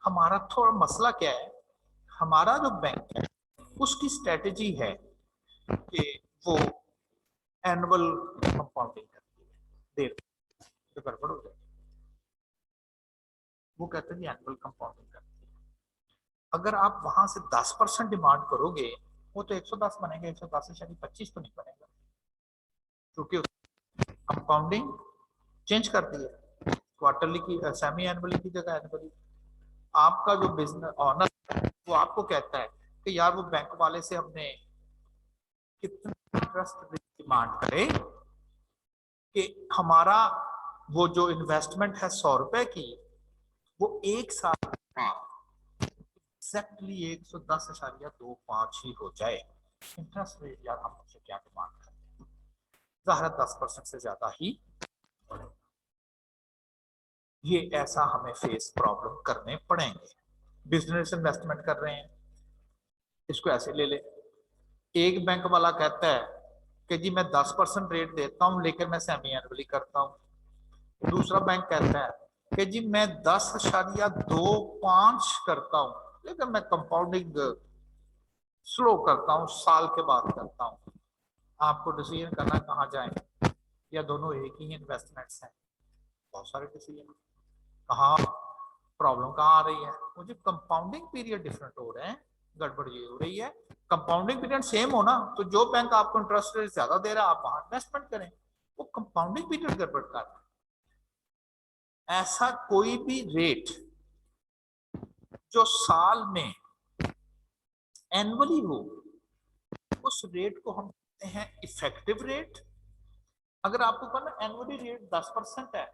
हमारा थोड़ा मसला क्या है, हमारा जो बैंक है उसकी स्ट्रेटेजी है कि वो एनुअल कंपाउंडिंग करती है, देर तो गड़बड़ हो जाएगी, वो कहते हैं एनुअल कंपाउंडिंग करती है। अगर आप वहां से 10% डिमांड करोगे वो तो 110 बनेगा, 110 से शायद 25 तो नहीं बनेगा, क्योंकि कंपाउंडिंग चेंज करती है, क्वार्टरली की सेमी एनुअली की जगह एनुअली। आपका जो बिजनेस ऑनर वो आपको कहता है कि यार वो बैंक वाले से हमने कितना इंटरेस्ट डिमांड करे कि हमारा वो जो इन्वेस्टमेंट है 100 रुपए की वो 1 साल एग्जैक्टली 110.25 ही हो जाए। इंटरेस्ट रेट यार हम उससे क्या डिमांड करते हैं, ज़ाहिर 10% से ज्यादा ही बढ़ेगा। ये ऐसा हमें फेस प्रॉब्लम करने पड़ेंगे। बिजनेस इन्वेस्टमेंट कर रहे हैं, इसको ऐसे ले ले, एक बैंक वाला कहता है कि जी मैं 10% रेट देता हूं लेकिन मैं सेमी एनुअली करता हूं, दूसरा बैंक कहता है कि जी मैं 10.25 करता हूं लेकिन मैं कंपाउंडिंग स्लो करता हूं, साल के बाद करता हूं। आपको डिसीजन करना कहाँ जाए, या दोनों एक ही इन्वेस्टमेंट्स हैं, बहुत सारे डिसीजन, कहाँ प्रॉब्लम कहाँ आ रही है, मुझे कंपाउंडिंग पीरियड डिफरेंट हो रहे हैं, गड़बड़ ये हो रही है। कंपाउंडिंग पीरियड सेम हो ना, तो जो बैंक आपको इंटरेस्ट रेट ज्यादा दे रहा है आप वहां इन्वेस्टमेंट करें, वो कंपाउंडिंग पीरियड गड़बड़ कर रहा है। ऐसा कोई भी रेट जो साल में एनुअली हो उस रेट को हम कहते हैं इफेक्टिव रेट। अगर आपको कहना एनुअली रेट 10% है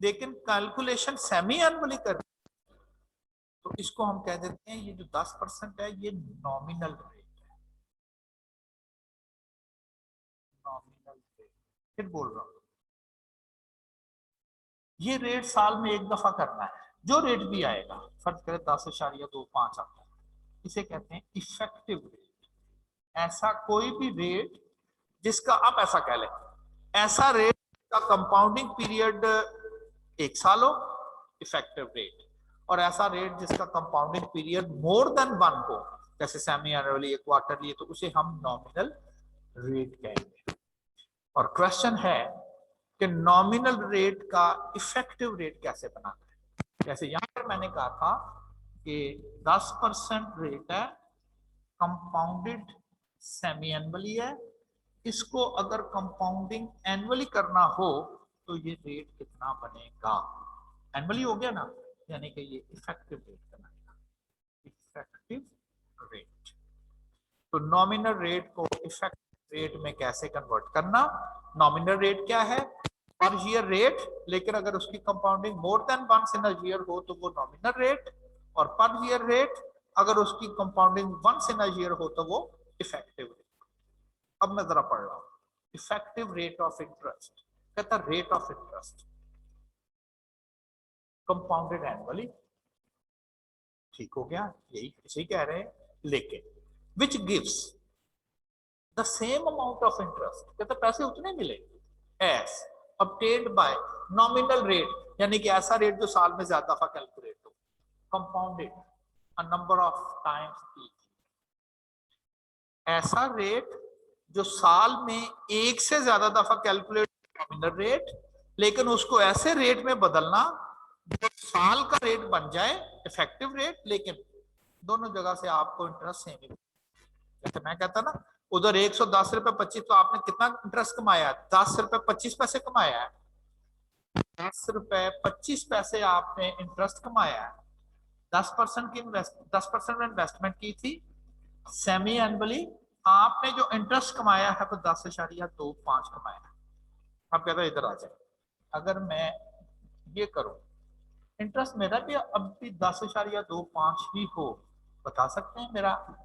लेकिन कैलकुलेशन सेमी एनुअली कर, तो इसको हम कह देते हैं ये जो 10% है ये नॉमिनल रेट है, नॉमिनल रेट। फिर बोल रहा हूं ये रेट साल में एक दफा करना है, जो रेट भी आएगा, फर्ज करें 10.25 आता है, इसे कहते हैं इफेक्टिव रेट। ऐसा कोई भी रेट जिसका, आप ऐसा कह लें, ऐसा रेट का कंपाउंडिंग पीरियड 1 साल हो, इफेक्टिव रेट, और ऐसा रेट जिसका कंपाउंडिंग पीरियड मोर देन 1 हो, जैसे सेमी एनुअली क्वार्टरली, तो उसे हम नॉमिनल रेट कहेंगे। और क्वेश्चन है कि नॉमिनल रेट का इफेक्टिव रेट कैसे बनाना है। जैसे यहां पर मैंने कहा था कि 10% रेट है, कंपाउंडेड सेमी एनुअली है, इसको अगर कंपाउंडिंग एनुअली करना हो तो ये रेट कितना बनेगा, एनुअली हो गया ना, यानी कि ये इफेक्टिव रेट बनाएगा, इफेक्टिव रेट। तो नॉमिनल रेट को इफेक्टिव रेट में कैसे कन्वर्ट करना, नॉमिनल रेट क्या है, पर ईयर रेट, लेकिन अगर उसकी compounding more than 1 in a year हो तो वो नॉमिनल रेट, और पर ईयर रेट अगर उसकी कंपाउंडिंग 1 इन अ ईयर हो तो वो इफेक्टिव रेट। अब मैं जरा पढ़ रहा हूं, इफेक्टिव रेट ऑफ इंटरेस्ट, कहता rate of interest compounded annually, ठीक हो गया, यही इसे कह रहे हैं, लेकिन which gives the same amount of interest, कहते पैसे उतने मिले S obtained by nominal rate, यानी कि ऐसा रेट जो साल में ज्यादा दफा कैलकुलेट हो, compounded a number of times each, ऐसा रेट जो साल में एक से ज्यादा दफा कैलकुलेट नॉमिनल रेट, लेकिन उसको ऐसे रेट में बदलना जो साल का रेट बन जाए इफेक्टिव रेट, लेकिन दोनों जगह से आपको इंटरेस्ट सेम ही, जैसे मैं कहता ना उधर 110.25 तो आपने कितना इंटरेस्ट कमाया, 10.25 कमाया है, 10.25 आपने इंटरेस्ट कमाया है, 10% की 10% में इन्वेस्टमेंट की थी सेमी एनुअली, आपने जो इंटरेस्ट कमाया है वो 10.25 कमाया है। आप कहते हैं इधर आ जाए, अगर मैं ये करूं, इंटरेस्ट मेरा भी अब भी 10.25 ही हो, बता सकते हैं मेरा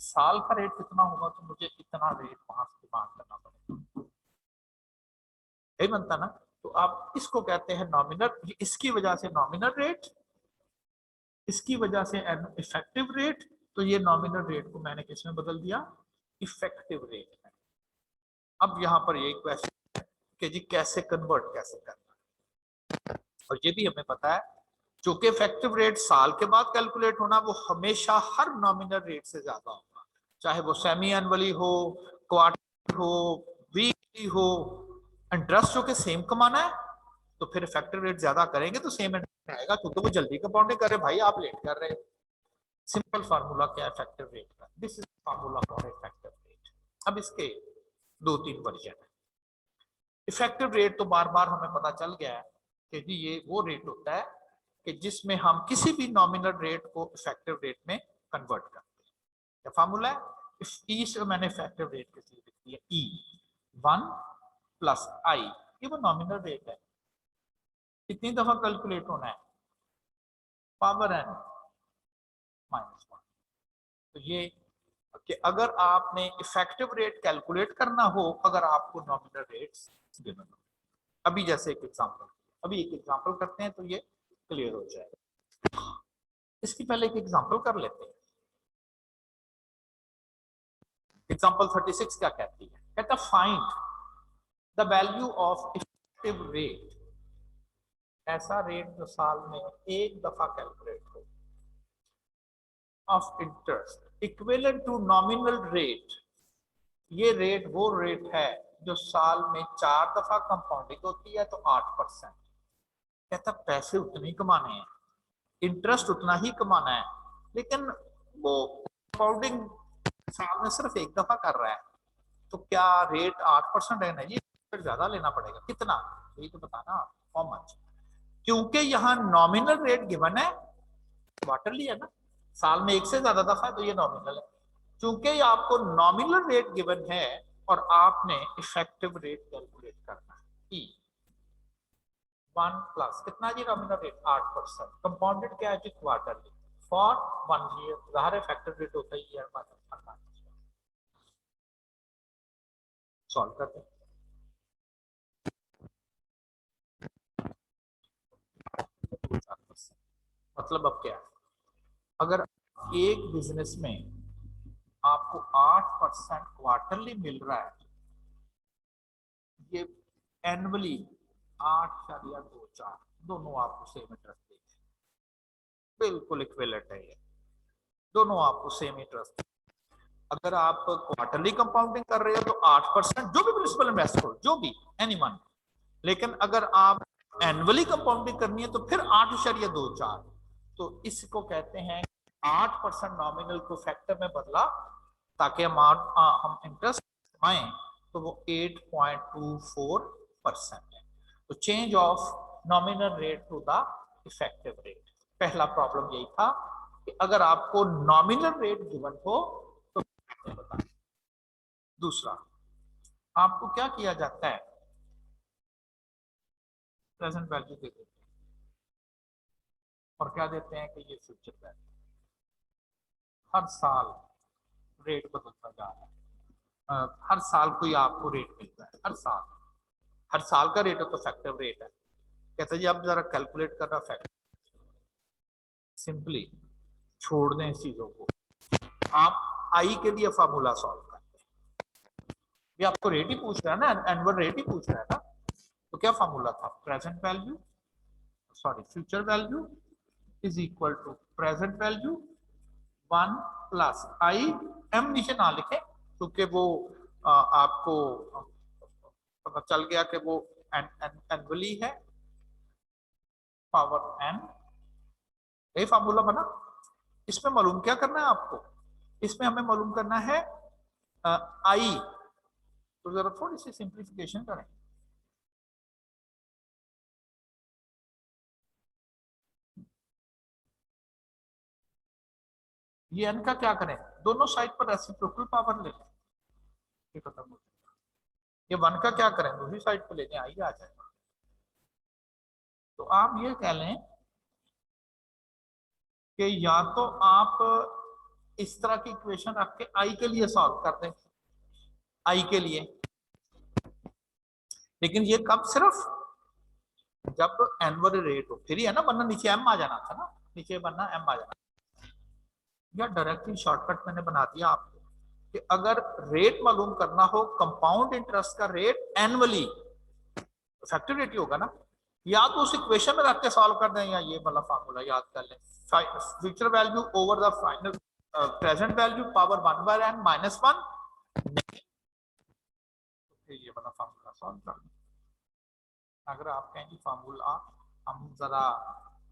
साल का रेट कितना होगा, तो मुझे इतना रेट वहां से डिमांड करना पड़ेगा, यही बनता ना। तो आप इसको कहते हैं नॉमिनल, इसकी वजह से नॉमिनल रेट, इसकी वजह से इफेक्टिव रेट। तो ये नॉमिनल रेट को मैंने किसमें बदल दिया, इफेक्टिव रेट में। अब यहाँ पर ये क्वेश्चन है कि जी कैसे कन्वर्ट कैसे करना, और ये भी हमें पता है चूंकि इफेक्टिव रेट साल के बाद कैलकुलेट होना, वो हमेशा हर नॉमिनल रेट से ज्यादा होगा, चाहे वो सेमी एनुअली हो, क्वार्टरली हो, वीकली हो। इंटरेस्ट जो कि सेम कमाना है, तो फिर इफेक्टिव रेट ज्यादा करेंगे तो सेम इंटरेस्ट आएगा, क्योंकि वो जल्दी कंपाउंडिंग कर रहे भाई, आप लेट कर रहे हो। सिंपल फार्मूला क्या इफेक्टिव रेट का, this is formula for effective rate. अब इसके 2-3 वर्जन है। इफेक्टिव रेट तो बार बार हमें पता चल गया है कि जी ये वो रेट होता है कि जिसमें हम किसी भी नॉमिनल रेट को इफेक्टिव रेट में कन्वर्ट करते हैं। क्या फार्मूला है, इस ई से मैंने इफेक्टिव रेट के लिए लिख दिया, ई 1 प्लस आई, ये वो नॉमिनल रेट है, कितनी दफा कैलकुलेट होना है, पावर एन -1। तो ये कि अगर आपने इफेक्टिव रेट कैलकुलेट करना हो, अगर आपको नॉमिनल रेट्स गिवन हो। अभी जैसे एक एग्जांपल, अभी एक एग्जांपल करते हैं तो ये क्लियर हो जाएगा। इसकी पहले एक एग्जांपल कर लेते हैं। एग्जांपल 36 क्या कहती है, कहता find the value of effective rate, ऐसा रेट जो साल में एक दफा कैलकुलेट हो, of interest equivalent to nominal rate. ये रेट वो रेट है जो साल में 4 दफा कंपाउंडिंग होती है, तो 8%। कहता पैसे उतने ही कमाने हैं, इंटरेस्ट उतना ही कमाना है, लेकिन वो कंपाउंडिंग साल में सिर्फ एक दफा कर रहा है, तो क्या रेट 8% है? नहीं, फिर ज्यादा लेना पड़ेगा। कितना, यही तो बताना, हाउ मच। क्योंकि यहाँ नॉमिनल रेट गिवन है, क्वार्टरली है ना, साल में एक से ज्यादा दफा है, तो ये नॉमिनल है। चूंकि आपको नॉमिनल रेट गिवन है और आपने इफेक्टिव रेट कैलकुलेट करना है, ई 1 प्लस कितना जी, नॉमिनल रेट 8%, कंपाउंडेड क्या है जी, क्वार्टरली, फॉर 1 ईयर, ज़ाहिर इफेक्टिव रेट होता है ईयर में। सॉल्व करते हैं। मतलब अब क्या है, अगर एक बिजनेस में आपको 8% क्वार्टरली मिल रहा है, ये एनुअली 8.24, दोनों आपको सेम इंटरेस्ट देंगे, बिल्कुल इक्विवेलेंट है ये, दोनों आपको सेम इंटरेस्ट। अगर आप क्वार्टरली कंपाउंडिंग कर रहे हो तो 8%, जो भी प्रिंसिपल इन्वेस्ट हो, जो भी एनीवन। लेकिन अगर आप एनुअली कंपाउंडिंग करनी है तो फिर 8.24। तो इसको कहते हैं 8% नॉमिनल को फैक्टर में बदला ताकि हम इंटरेस्ट पाएं, तो वो 8.24% है। तो change of nominal rate to the effective rate. पहला प्रॉब्लम यही था कि अगर आपको नॉमिनल रेट गिवन हो तो बताएं। दूसरा, आपको क्या किया जाता है, प्रेजेंट वैल्यू दे देते हैं और क्या देते हैं कि ये फ्यूचर वैल्यू, हर साल रेट बदलता जा रहा है, हर साल कोई आपको रेट मिलता है, हर साल का रेट हो तो फैक्टिव रेट है। कहते जी अब जरा कैलकुलेट करना फैक्टर, सिंपली छोड़ दें इस चीजों को, आप आई के लिए फार्मूला सॉल्व करते हैं। ये आपको रेट ही पूछ रहा है ना, एनुअल रेट ही पूछ रहा है ना, तो क्या फार्मूला था, present value, sorry future value is equal to present value 1 plus i, m नीचे ना लिखे क्योंकि वो आपको पता चल गया कि वो एनुअली है, पावर एन, यही फार्मूला बना। इसमें मालूम क्या करना है आपको, इसमें हमें मालूम करना है आई। तो जरा थोड़ी सी सिंप्लीफिकेशन करें, ये एन का क्या करें, दोनों साइड पर रेसिप्रोकल पावर ले लें, ये खत्म हो जाएगा। ये 1 का क्या करें, दूसरी साइड पे लेने आइए, आ जाएगा। तो आप ये कह लें कि या तो आप इस तरह की इक्वेशन रख के आई के लिए सॉल्व कर दें, आई के लिए, लेकिन ये कब, सिर्फ जब एनुअल रेट हो, फिर ही है ना, वरना नीचे एम आ जाना था ना, नीचे वरना एम आ जाना। या डायरेक्टली शॉर्टकट मैंने बना दिया आपको कि अगर रेट मालूम करना हो कंपाउंड इंटरेस्ट का रेट एनुअली, इफेक्टिव रेट ही होगा ना, या तो उस इक्वेशन में रख के सॉल्व कर दें, या ये वाला फार्मूला याद कर लें, future value over the final present value power 1/n -1, ये वाला फार्मूला सॉल्व कर लें। अगर आप कहेंगे फार्मूला हम जरा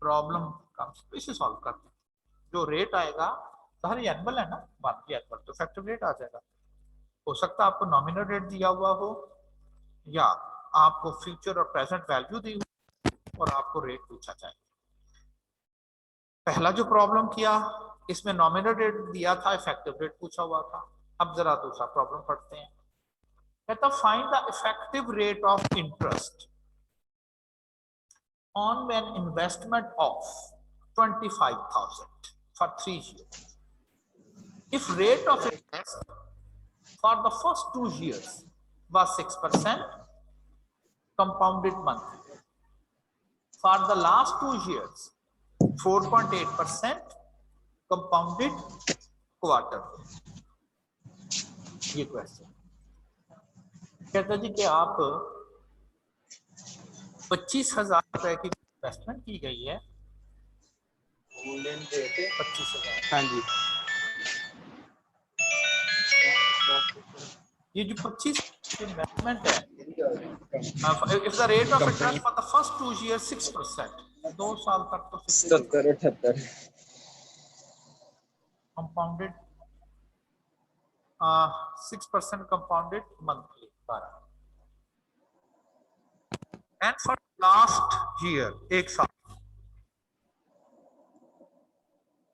प्रॉब्लम का इसे सॉल्व करते हैं, जो रेट आएगा सारी एनुअल है ना, 1 की एनुअल, तो इफेक्टिव रेट आ जाएगा। हो सकता है आपको नॉमिनल रेट दिया हुआ हो, या आपको फ्यूचर और प्रेजेंट वैल्यू दी हो और आपको रेट पूछा जाए। पहला जो प्रॉब्लम किया इसमें नॉमिनल रेट दिया था, इफेक्टिव रेट पूछा हुआ था। अब जरा दूसरा प्रॉब्लम पढ़ते हैं। कहता find the effective rate of interest on an investment of 25,000 for 3 years. If rate of interest for the first 2 years was 6% compounded monthly, for the last 2 years 4.8% compounded quarterly. ये क्वेश्चन कहता जी कि आप 25,000 रुपए की इन्वेस्टमेंट की गई है, 25,000। हाँ जी, ये जो 25 इन्वेस्टमेंट है, if the rate of interest for the first 2 years 6%, 2 साल तक तो 77-78 compounded 6% compounded monthly, and for last year एक साल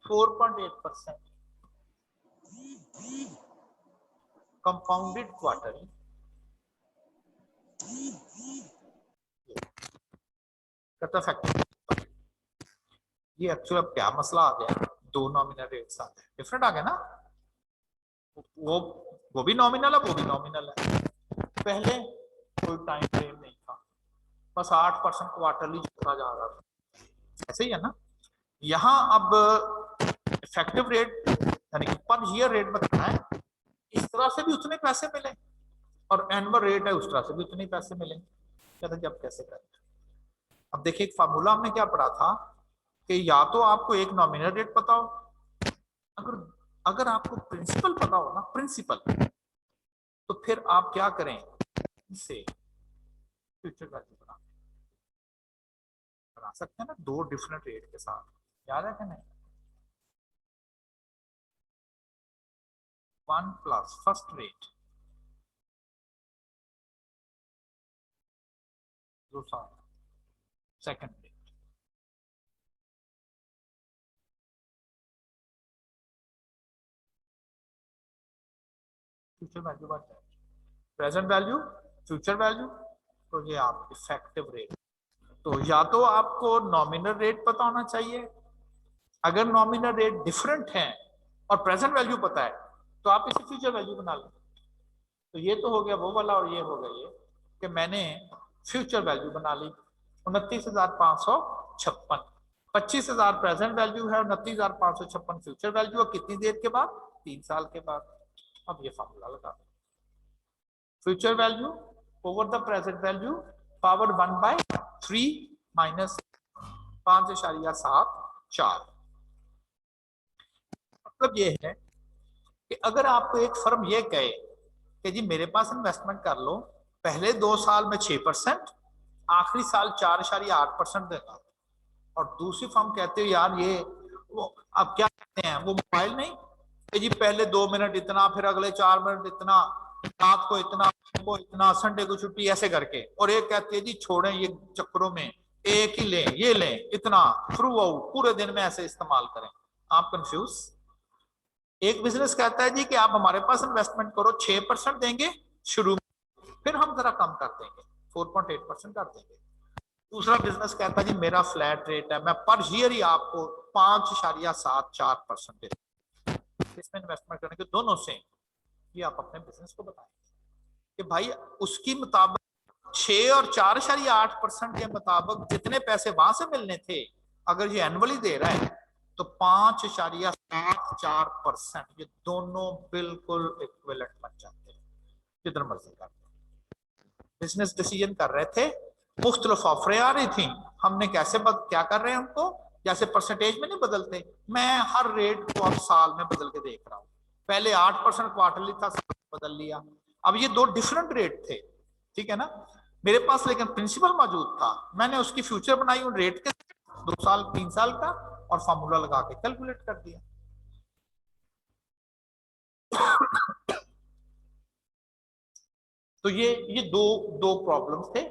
4.8% compounded quarterly। कहता फैक्टर ये एक्चुअली अब क्या मसला आ गया, दो नॉमिनल रेट्स आते हैं, डिफरेंट आ गया ना, वो भी नॉमिनल है, वो भी नॉमिनल है। पहले कोई टाइम फ्रेम नहीं था, बस 8% क्वार्टरली जोड़ा जा रहा था, ऐसे ही है ना। यहाँ अब इफेक्टिव रेट यानी कि पर ईयर रेट बताना है, इस तरह से भी उतने पैसे मिले और एनुअल रेट है उस तरह से भी उतने पैसे मिले। कहते जब कैसे करें, अब देखिए एक फार्मूला हमने क्या पढ़ा था कि या तो आपको एक नॉमिनल रेट पता हो, अगर आपको प्रिंसिपल पता हो ना, प्रिंसिपल, तो फिर आप क्या करें, इसे फ्यूचर वैल्यू बना सकते हैं ना, दो डिफरेंट रेट के साथ, याद है कि नहीं। 1 प्लस फर्स्ट रेट दूसरा सेकंड रेट, फ्यूचर वैल्यू बन जाएगी, प्रेजेंट वैल्यू फ्यूचर वैल्यू, तो ये आप इफेक्टिव रेट। तो या तो आपको नॉमिनल रेट पता होना चाहिए, अगर नॉमिनल रेट डिफरेंट है और प्रेजेंट वैल्यू पता है तो आप इसे फ्यूचर वैल्यू बना लें। तो ये तो हो गया वो वाला, और ये हो गया ये कि मैंने फ्यूचर वैल्यू बना ली 29,556, 25,000 प्रेजेंट वैल्यू है और 29,556 फ्यूचर वैल्यू है, कितनी देर के बाद, 3 साल के बाद। अब ये फार्मूला लगा, future value over the present value power 1/3 minus 5.74। मतलब ये है कि अगर आपको एक फर्म ये कहे कि जी मेरे पास इन्वेस्टमेंट कर लो, पहले 2 साल में 6%, आखिरी साल 4.8% देगा, और दूसरी फर्म कहते हो यार ये वो अब क्या कहते हैं वो मोबाइल नहीं कि जी पहले 2 मिनट इतना, फिर अगले 4 मिनट इतना, रात को इतना, को इतना, संडे को छुट्टी, ऐसे करके, और एक कहती है जी छोड़ें ये चक्करों में, एक ही लें, ये लें इतना, थ्रू आउट पूरे दिन में ऐसे इस्तेमाल करें। आप कंफ्यूज, एक बिजनेस कहता है जी कि आप हमारे पास इन्वेस्टमेंट करो, 6% देंगे शुरू में, फिर हम जरा कम कर देंगे, 4.8% कर देंगे। दूसरा बिजनेस कहता है जी मेरा फ्लैट रेट है, मैं पर ईयर ही आपको 5.74% दे, इसमें इन्वेस्टमेंट करने के दोनों से ये आप अपने बिजनेस को बताएंगे कि भाई उसकी मुताबिक 6 और 4.8% के मुताबिक जितने पैसे वहां से मिलने थे, अगर ये एनुअली दे रहा है तो 5.74%, ये दोनों बिल्कुल इक्विवेलेंट बन जाते हैं, जितना मर्जी कर। बिजनेस डिसीजन कर रहे थे, मुख्तलिफ ऑफरें आ रही थी, हमने क्या कर रहे हैं उनको, जैसे परसेंटेज में नहीं बदलते, मैं हर रेट को अब साल में बदल के देख रहा हूँ। पहले 8% क्वार्टरली था, बदल लिया। अब ये दो डिफरेंट रेट थे, ठीक है ना, मेरे पास लेकिन प्रिंसिपल मौजूद था, मैंने उसकी फ्यूचर बनाई उन रेट के 2 साल 3 साल का, और फार्मूला लगा के कैलकुलेट कर दिया। तो ये दो दो प्रॉब्लम्स थे,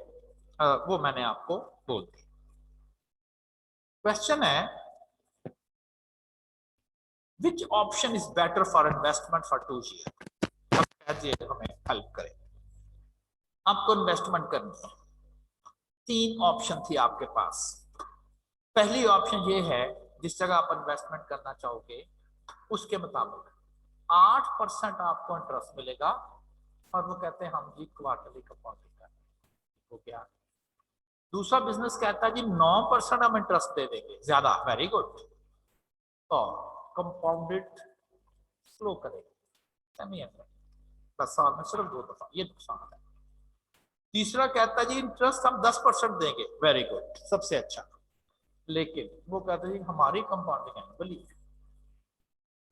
वो मैंने आपको बोल दी। क्वेश्चन है which option is better for investment for 2 year, हमें हेल्प करें। आपको इन्वेस्टमेंट करनी है, 3 ऑप्शन थी आपके पास। पहली ऑप्शन ये है, जिस जगह आप इन्वेस्टमेंट करना चाहोगे उसके मुताबिक 8% आपको इंटरेस्ट मिलेगा, और वो कहते हैं हम जी क्वार्टरली कंपाउंडिंग कर हो गया। दूसरा बिजनेस कहता है जी 9% हम इंटरेस्ट दे देंगे ज्यादा, वेरी गुड, और कंपाउंडेड स्लो करेगा सेमी एनुअल, बस साल में सिर्फ 2 दफा, ये नुकसान है। तीसरा कहता है जी इंटरेस्ट हम 10% देंगे, वेरी गुड, सबसे अच्छा, लेकिन वो कहता है जी हमारी कंपाउंडिंग एनुअली है।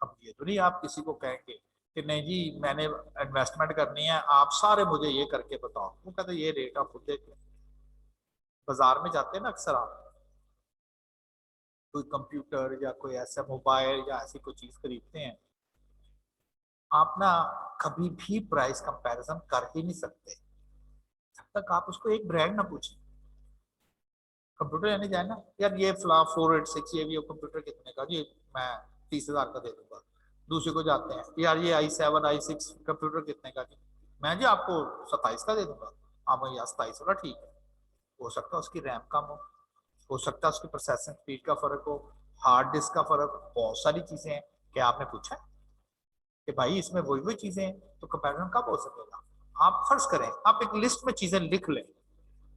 अब ये तो नहीं आप किसी को कहेंगे कि नहीं जी मैंने इन्वेस्टमेंट करनी है, आप सारे मुझे ये करके बताओ, वो कहते हैं ये रेट आप खुद देख लो। बाजार में जाते हैं ना अक्सर, आप कोई कंप्यूटर या कोई ऐसा मोबाइल या ऐसी कोई चीज खरीदते हैं, आप ना कभी भी प्राइस कंपैरिजन कर ही नहीं सकते जब तक आप उसको एक ब्रांड ना पूछें। कंप्यूटर लेने जाए ना, यार ये फ्ला 486 ये भी कंप्यूटर कितने का जी, मैं 30,000 का दे दूंगा। दूसरे को जाते हैं, यार ये i7 i6 कंप्यूटर कितने का जी, मैं जी आपको 27 का दे दूंगा। हाँ भैया 27 वाला ठीक है, हो सकता है उसकी रैम कम हो सकता है उसकी प्रोसेसिंग स्पीड का फर्क हो, हार्ड डिस्क का फर्क, बहुत सारी चीजें हैं। क्या आपने पूछा कि भाई इसमें वही वही चीजें हैं, तो कंपैरिजन कब हो सकेगा। आप फर्ज करें आप एक लिस्ट में चीजें लिख लें,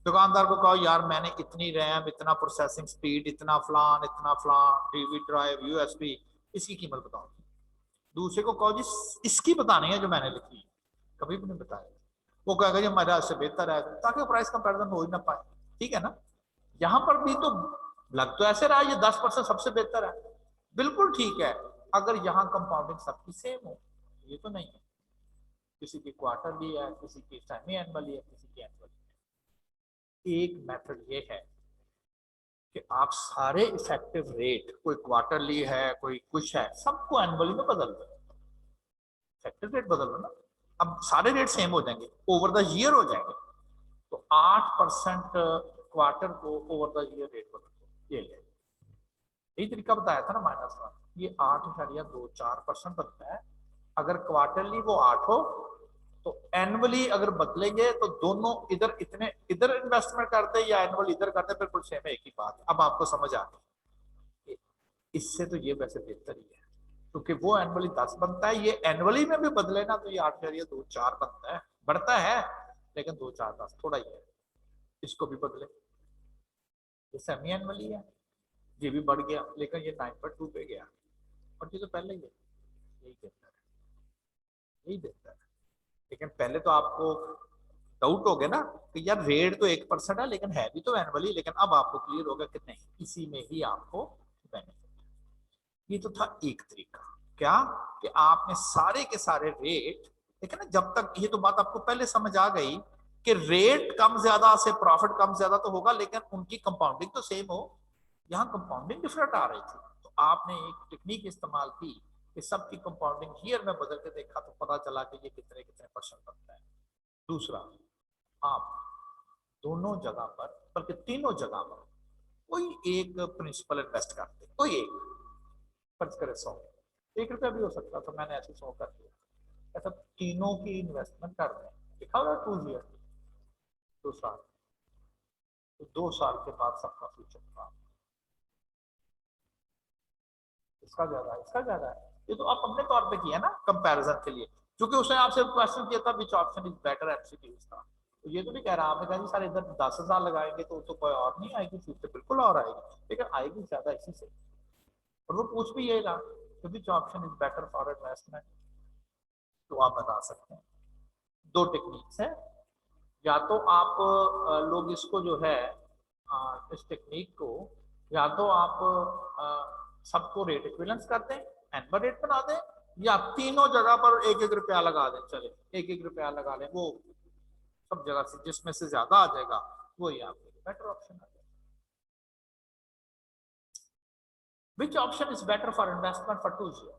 दुकानदार को कहो यार मैंने इतनी रैम, इतना प्रोसेसिंग स्पीड, इतना फलान डीवी ड्राइव यूएसबी, इसकी कीमत बताओ। दूसरे को कहो जी इसकी बतानी है जो मैंने लिखी है, कभी भी नहीं बताया, वो कहेगा जी हमारे से बेहतर है, ताकि प्राइस कंपैरिजन हो ही ना पाए। ठीक है ना, यहां पर भी तो लग तो ऐसे रहा है ये 10% सबसे बेहतर है, बिल्कुल ठीक है, अगर यहाँ कंपाउंडिंग सबकी सेम हो, ये तो नहीं है, किसी की क्वार्टरली है, किसी की सेमी एनुअली है, किसी की एनुअली। एक मेथड ये है कि आप सारे इफेक्टिव रेट, कोई क्वार्टरली है कोई कुछ है, सबको एनुअली में बदल दो, इफेक्टिव रेट बदल दो ना, अब सारे रेट सेम हो जाएंगे, ओवर द ईयर हो जाएंगे। तो 8% क्वार्टर को ओवर द ईयर रेट बदल दो, ये ले, यही तरीका बताया था ना -1, ये 8.24% बनता है। अगर क्वार्टरली वो 8 हो तो एनुअली अगर बदलेंगे तो दोनों इधर इतने इधर इन्वेस्टमेंट करते या एनुअल इधर करते, बिल्कुल सेम है, एक ही बात। अब आपको समझ आ गई, इससे तो ये वैसे बेहतर ही है, क्योंकि वो एनुअली 10 बनता है, ये एनुअली में भी बदले ना तो ये 8.24 बनता है, बढ़ता है लेकिन 2 4 10 थोड़ा ही है, इसको भी बदले, ये सेमी एनुअली है, ये भी बढ़ गया लेकिन ये 9.2 पे गया, और ये तो पहले ही है, यही बेहतर है, यही बेहतर है। लेकिन पहले तो आपको डाउट हो गया ना कि यार रेट तो 1% है लेकिन है भी तो एनुअली, लेकिन अब आपको क्लियर होगा कि नहीं, इसी में ही आपको बेनिफिट। ये तो था एक तरीका, क्या कि आपने सारे के सारे रेट देखे ना, जब तक ये तो बात आपको पहले समझ आ गई कि रेट कम ज्यादा से प्रॉफिट कम ज्यादा तो होगा, लेकिन उनकी कंपाउंडिंग तो सेम हो, यहाँ कंपाउंडिंग डिफरेंट आ रही थी, तो आपने एक टेक्निक इस्तेमाल की कि सबकी कंपाउंडिंग ईयर में बदल के देखा तो पता चला कि ये कितने कितने परसेंट बनता है। दूसरा, आप दोनों जगह पर बल्कि तीनों जगह पर कोई एक प्रिंसिपल इन्वेस्ट करते, कोई एक, फर्ज करें 100, 1 रुपया भी हो सकता था, मैंने ऐसे 100 कर दिया। ऐसा तीनों की इन्वेस्टमेंट कर रहे हैं, लिखा हुआ 2 ईयर, 2 साल, तो 2 साल के बाद सबका फ्यूचर था। इसका ज्यादा है, इसका ज्यादा है। ये तो आप अपने तौर पे किया ना कंपैरिजन के लिए, क्योंकि उसने आपसे क्वेश्चन किया था which option is better, MCQs था। तो ये तो नहीं कह रहा, आपने कहा जी सर इधर 10,000 लगाएंगे तो कोई और नहीं आएगी, फ्यूचर बिल्कुल और आएगी, लेकिन आएगी ज्यादा इसी से। और वो पूछ भी यही रहा कि which option is better for investment, तो आप बता सकते हैं। 2 टेक्निक्स है, या तो आप लोग इसको जो है इस टेक्निक को, या तो आप सबको रेट इक्विवेलेंस कर दें, एनवर रेट बना दें, या तीनों जगह पर 1-1 रुपया लगा दें। चले 1-1 रुपया लगा लें, वो सब जगह से जिसमें से ज्यादा आ जाएगा वही आपके लिए बेटर ऑप्शन आ जाएगा। Which option is better for investment for 2 years?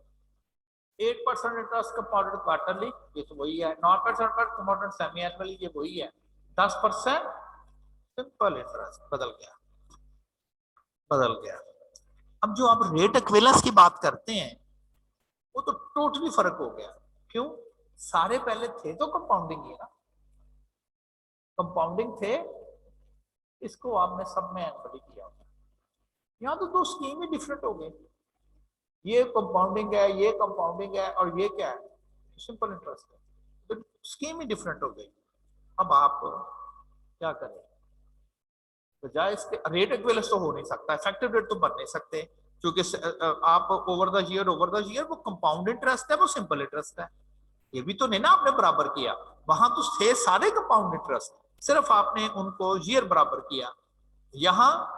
8% interest compounded quarterly, ये तो वही है। 9% कंपाउंडेड सेमी एनुअली, ये वही है। 10% सिंपल इंटरेस्ट, बदल गया, बदल गया। अब जो आप रेट इक्विवेलेंस की बात करते हैं वो तो टोटली फर्क हो गया। क्यों? सारे पहले थे तो कंपाउंडिंग ही है ना, कंपाउंडिंग थे, इसको आपने सब में एनबडी किया। यहाँ तो 2 स्कीम ही डिफरेंट हो गई, ये कंपाउंडिंग है, ये कंपाउंडिंग है, और ये क्या है, सिंपल इंटरेस्ट है, तो स्कीम ही डिफरेंट हो गई। अब आप क्या करें, बजाय इसके रेट इक्विवेलेंस तो हो नहीं सकता, इफेक्टिव रेट तो बन नहीं सकते, क्योंकि आप ओवर द ईयर वो कंपाउंड इंटरेस्ट है, वो सिंपल इंटरेस्ट है, ये भी तो नहीं ना आपने बराबर किया। वहां तो थे सारे कंपाउंड इंटरेस्ट, सिर्फ आपने उनको ईयर बराबर किया। यहाँ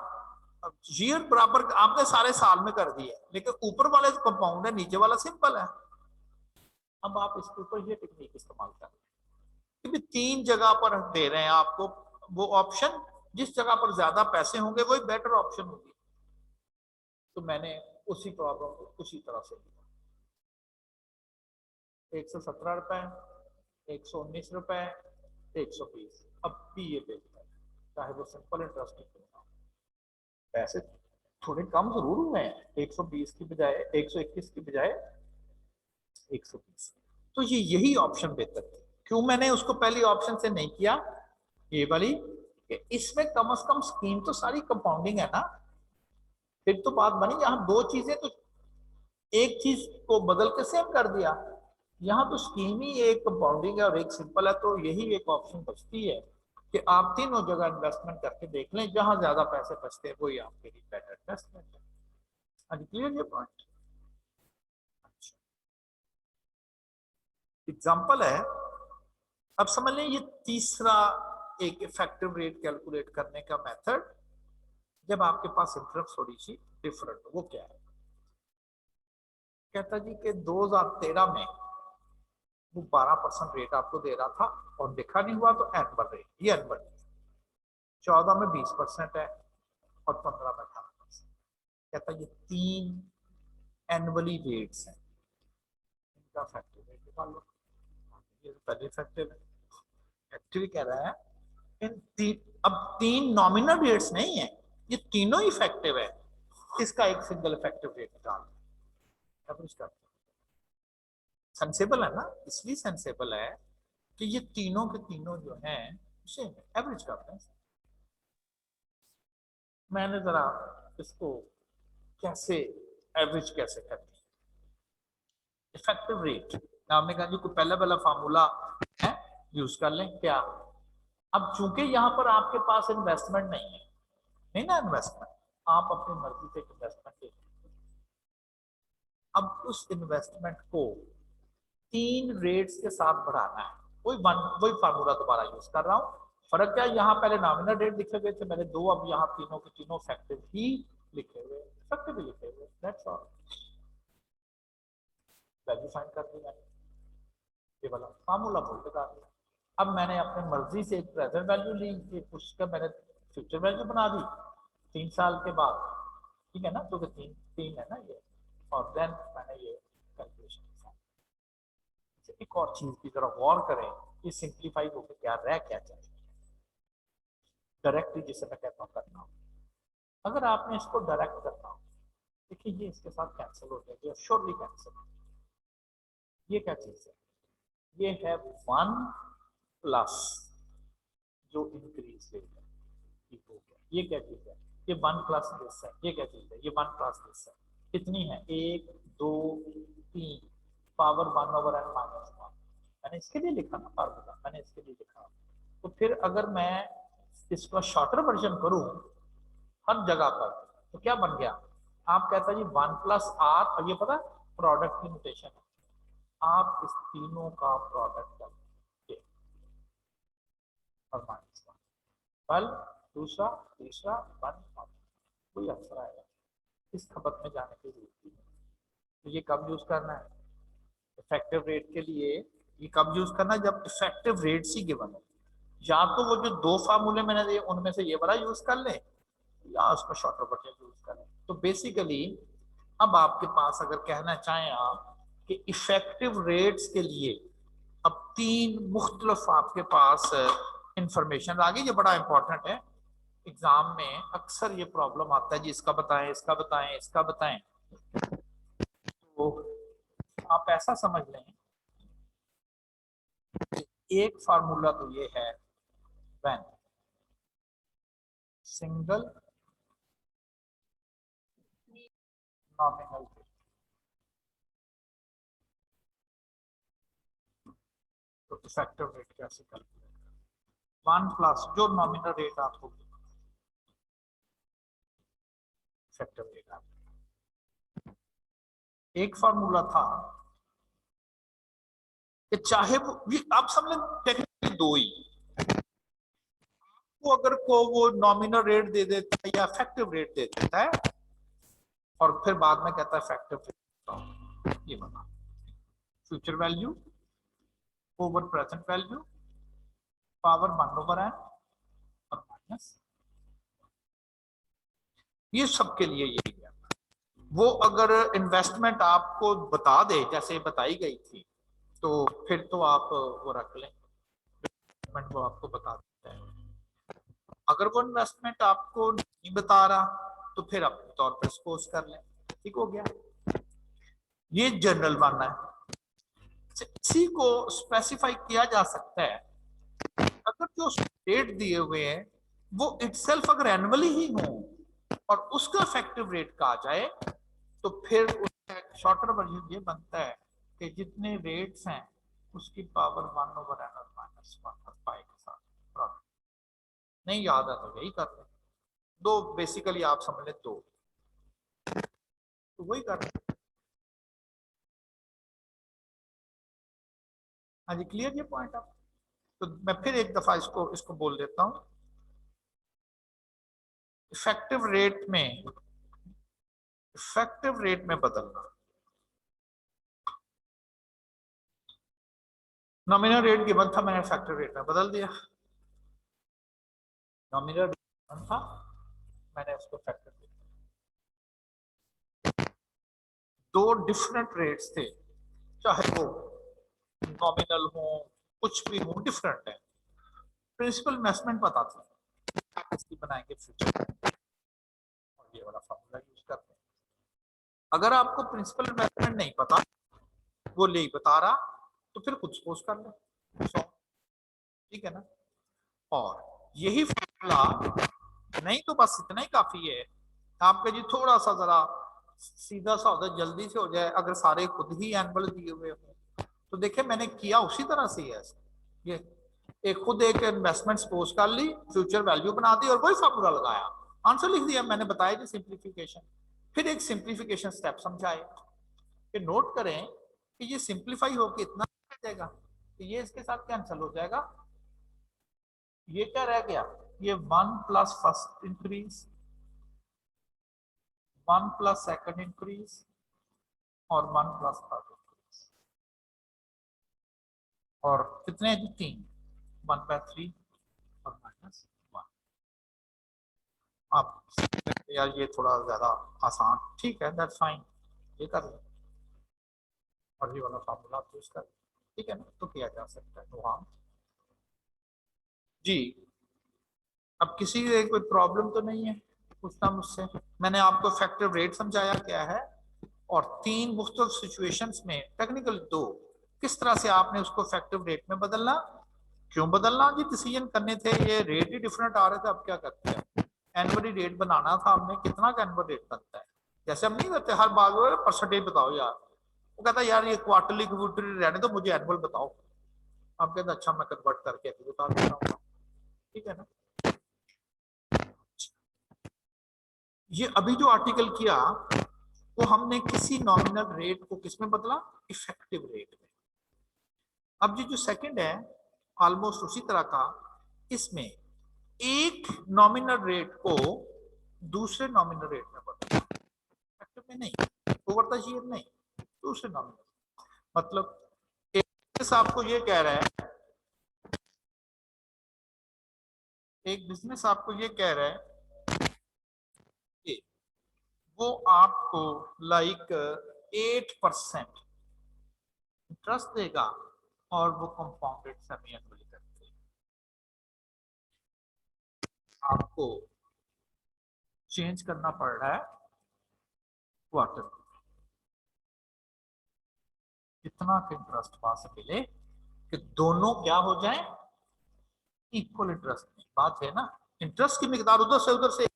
ईयर बराबर आपने सारे साल में कर दिए, लेकिन ऊपर वाले कंपाउंड है, नीचे वाला सिंपल है। अब आप इसके ऊपर ये टेक्निक इस्तेमाल कर रहे हैं, 3 जगह पर दे रहे हैं आपको वो ऑप्शन, जिस जगह पर ज्यादा पैसे होंगे वही बेटर ऑप्शन होगी। तो मैंने उसी प्रॉब्लम को उसी तरह से लिया। 117 रुपए, 119 रुपए, 120, अब भी ये बेचता है, चाहे वो सिंपल इंटरेस्ट क्यों ना हो। पैसे थोड़े कम जरूर हुए हैं, 120 की बजाय 121 की बजाय 120। तो ये यही ऑप्शन बेहतर थी। क्यों मैंने उसको पहली ऑप्शन से नहीं किया, ये वाली, कि इसमें कम से कम स्कीम तो सारी कंपाउंडिंग है ना। फिर तो बात बनी, यहाँ 2 चीजें तो एक चीज को बदल के सेम कर दिया। यहाँ तो स्कीम ही एक कंपाउंडिंग है और एक सिंपल है, तो यही एक ऑप्शन बचती है कि आप तीनों जगह इन्वेस्टमेंट करके देख लें, जहां ज्यादा पैसे बचते हैं वही आपके लिए बेटर इन्वेस्टमेंट है। हाँ जी, क्लियर ये पॉइंट। अच्छा, एग्जाम्पल है, अब समझ लें ये तीसरा एक इफेक्टिव रेट कैलकुलेट करने का मेथड, जब आपके पास इंटरेस्ट थोड़ी सी डिफरेंट, वो क्या है। कहता जी कि 2013 में वो 12% रेट आपको दे रहा था और देखा नहीं हुआ, तो एनुअल रेट, ये एनुअल रेट 14 में 20% है और 15 में 18%। कहता ये 3 एनुअली रेट्स हैं, इनका इफेक्टिव रेट निकाल लो। ये तो पहले इफेक्टिव है, एक्चुअली कह रहा है अब 3 नॉमिनल रेट्स नहीं है, ये तीनों इफेक्टिव है, इसका एक सिंगल इफेक्टिव रेट निकाल एवरेज करते हैं। सेंसेबल है ना, इसलिए सेंसेबल है कि ये तीनों के तीनों जो हैं सेम एवरेज करते हैं। मैंने जरा इसको कैसे एवरेज कैसे करते हैं, इफेक्टिव रेट, आपने कहा जी कोई पहला पहला फार्मूला है यूज कर लें क्या। अब चूंकि यहाँ पर आपके पास इन्वेस्टमेंट नहीं है, नहीं ना इन्वेस्टमेंट, आप अपनी मर्जी से इन्वेस्टमेंट ले, अब उस इन्वेस्टमेंट को 3 रेट्स के साथ बढ़ाना है, वही फार्मूला दोबारा यूज कर रहा हूं। फर्क क्या है, यहाँ पहले नॉमिनल रेट लिखे गए थे मैंने 2, अब यहाँ तीनों के तीनों इफेक्टिव ही लिखे हुए, इफेक्टिव ही लिखे हुए, दैट्स ऑल। वैल्यू फाइंड कर दी मैंने, ये वाला फार्मूला बोल लगा दिया। अब मैंने अपनी मर्जी से एक प्रेजेंट वैल्यू ली, ये उसका मैंने फ्यूचर वैल्यू बना दी 3 साल के बाद, ठीक है ना, तो 3 है ना ये, और देन मैंने ये कैलकुलेशन। एक और चीज की जरा गौर करें, ये सिंप्लीफाई होकर क्या रह क्या चाहिए, डायरेक्टली जिसे मैं कहता हूँ करना हो। अगर आपने इसको डायरेक्ट करना हो देखिए ये इसके साथ कैंसिल हो जाएगी, श्योरली कैंसिल। ये क्या चीज है? ये है 1 प्लस जो इंक्रीज रेट है, ठीक हो गया। ये क्या चीज है? ये 1 प्लस दिस है। ये क्या चीज है? ये 1 प्लस दिस है। कितनी है? 1 2 3 पावर 1/n-1। मैंने इसके लिए लिखा ना फार्मूला, मैंने इसके लिए लिखा। तो फिर अगर मैं इसका शॉर्टर वर्जन करूं हर जगह पर, तो क्या बन गया? आप कहता जी 1 प्लस आर, और ये पता प्रोडक्ट की नोटेशन है, आप इस तीनों का प्रोडक्ट करेंगे और माइनस 1, कल दूसरा तीसरा 1 कोई आंसर आएगा। इस खपत में जाने की जरूरत नहीं है। तो ये कब यूज करना है? इफेक्टिव रेट के लिए। ये कब यूज करना है? जब इफेक्टिव रेट ही गिवन हो। या तो वो जो दो फार्मूले मैंने दिए उनमें से ये वाला यूज कर ले, या उसमें शॉर्टर वर्जन यूज कर ले। तो बेसिकली अब आपके पास अगर कहना चाहें आप कि इफेक्टिव रेट्स के लिए अब 3 मुख्तलिफ आपके पास इंफॉर्मेशन आ गई। ये बड़ा इंपॉर्टेंट है, एग्जाम में अक्सर ये प्रॉब्लम आता है जी, इसका बताएं इसका बताएं इसका बताएं। तो आप ऐसा समझ लें, एक फार्मूला तो ये है व्हेन सिंगल नॉमिनल रेट, तो इफेक्टिव रेट कैसे कैलकुलेट करें? 1 प्लस जो नॉमिनल रेट आपको इफेक्टिव रेट आपको। एक फार्मूला था कि चाहे वो आप समझ लें टेक्निकली दो ही, वो अगर को वो नॉमिनल रेट दे देता है या इफेक्टिव रेट दे देता है और फिर बाद में कहता है इफेक्टिव रेट, ये बता future value over present value power 1/n और माइनस, ये सबके लिए यही है। वो अगर इन्वेस्टमेंट आपको बता दे जैसे बताई गई थी, तो फिर तो आप वो रख लें, इन्वेस्टमेंट वो आपको बता देते हैं। अगर वो इन्वेस्टमेंट आपको नहीं बता रहा तो फिर अपने तौर पर सपोज कर लें, ठीक हो गया। ये जनरल मानना है। इसी को स्पेसिफाई किया जा सकता है अगर जो रेट दिए हुए हैं वो इटसेल्फ अगर एनुअली ही हो और उसका इफेक्टिव रेट कहा जाए, तो फिर उसका शॉर्टर वर्जन ये बनता है कि जितने रेट्स हैं उसकी पावर 1/n और -1 पाई के साथ प्रोडक्ट। नहीं याद है तो यही कर लें, दो बेसिकली आप समझ लें दो, तो वही कर लें। हाँ जी, क्लियर ये पॉइंट आप? तो मैं फिर एक दफा इसको इसको बोल देता हूँ। इफेक्टिव रेट में बदलना, नॉमिनल रेट गिवन था, मैंने इफेक्टिव रेट में बदल दिया। नॉमिनल रेट गिवन था, मैंने उसको इफेक्टिव रेट, दो डिफरेंट रेट्स थे, चाहे वो नॉमिनल हो कुछ भी हो, डिफरेंट है। प्रिंसिपल इन्वेस्टमेंट पता थी, इसकी बनाएंगे फ्यूचर और ये वाला फॉर्मूला यूज करते हैं। अगर आपको प्रिंसिपल इन्वेस्टमेंट नहीं पता, वो ले बता रहा, तो फिर खुद सपोज कर लो, ठीक है ना। और यही फॉर्मूला नहीं तो बस इतना ही काफी है आपका जी, थोड़ा सा जरा सीधा सा हो जाए, जल्दी से हो जाए। अगर सारे खुद ही एनुअल दिए हुए हो तो देखिए मैंने किया उसी तरह से है। ये एक खुद एक इन्वेस्टमेंट सपोज कर ली, फ्यूचर वैल्यू बना दी और वही फॉर्मूला लगाया, आंसर लिख दिया। मैंने बताया जी सिंप्लीफिकेशन, फिर एक सिंप्लीफिकेशन स्टेप समझाए कि नोट करें कि ये सिंप्लीफाई होकर इतना हो जाएगा, तो ये इसके साथ कैंसिल हो जाएगा। ये क्या रह गया? ये 1 plus first increase, 1 plus second increase और 1 प्लस थर्ड इंक्रीज, और कितने हैं? 3, 1/3 और -1। आप यार ये थोड़ा ज्यादा आसान, ठीक है, दैट्स फाइन, ये कर लें और ये वाला फॉर्मूला आप यूज कर, ठीक है ना, तो किया जा सकता है। तो हाँ जी, अब किसी कोई प्रॉब्लम तो नहीं है? पूछता मुझसे, मैंने आपको इफेक्टिव रेट समझाया क्या है और 3 मुख्तलिफ सिचुएशंस में टेक्निकल 2 किस तरह से आपने उसको इफेक्टिव रेट में बदलना, क्यों बदलना, ये डिसीजन करने थे, ये रेट ही डिफरेंट आ रहे थे, अब क्या करते हैं, एनुअली रेट बनाना था हमने, कितना का एनुअल रेट बनता है, जैसे हम नहीं करते हर बार परसेंटेज बताओ यार, वो कहता है यार ये क्वार्टरली क्वार्टरली रहने तो मुझे एनुअल बताओ, आप कहते अच्छा मैं कन्वर्ट करके अभी बता देता हूँ, ठीक है ना। ये अभी जो आर्टिकल किया वो हमने किसी नॉमिनल रेट को किसमें बदला, इफेक्टिव रेट में। अब ये जो सेकंड है ऑलमोस्ट उसी तरह का, इसमें एक नॉमिनल रेट को दूसरे नॉमिनल रेट में बदला, इफेक्टिव में नहीं, ओवर द ईयर नहीं, दूसरे नॉमिनल, मतलब एक आपको ये कह रहा है, एक बिजनेस आपको ये कह रहा है कि वो आपको लाइक 8% इंटरेस्ट देगा और वो कंपाउंडेड सेमी एनुअली करते हैं, आपको चेंज करना पड़ रहा है क्वार्टर, इतना इंटरेस्ट वहां से मिले कि दोनों क्या हो जाए, इक्वल इंटरेस्ट में, बात है ना, इंटरेस्ट की मिकदार उधर से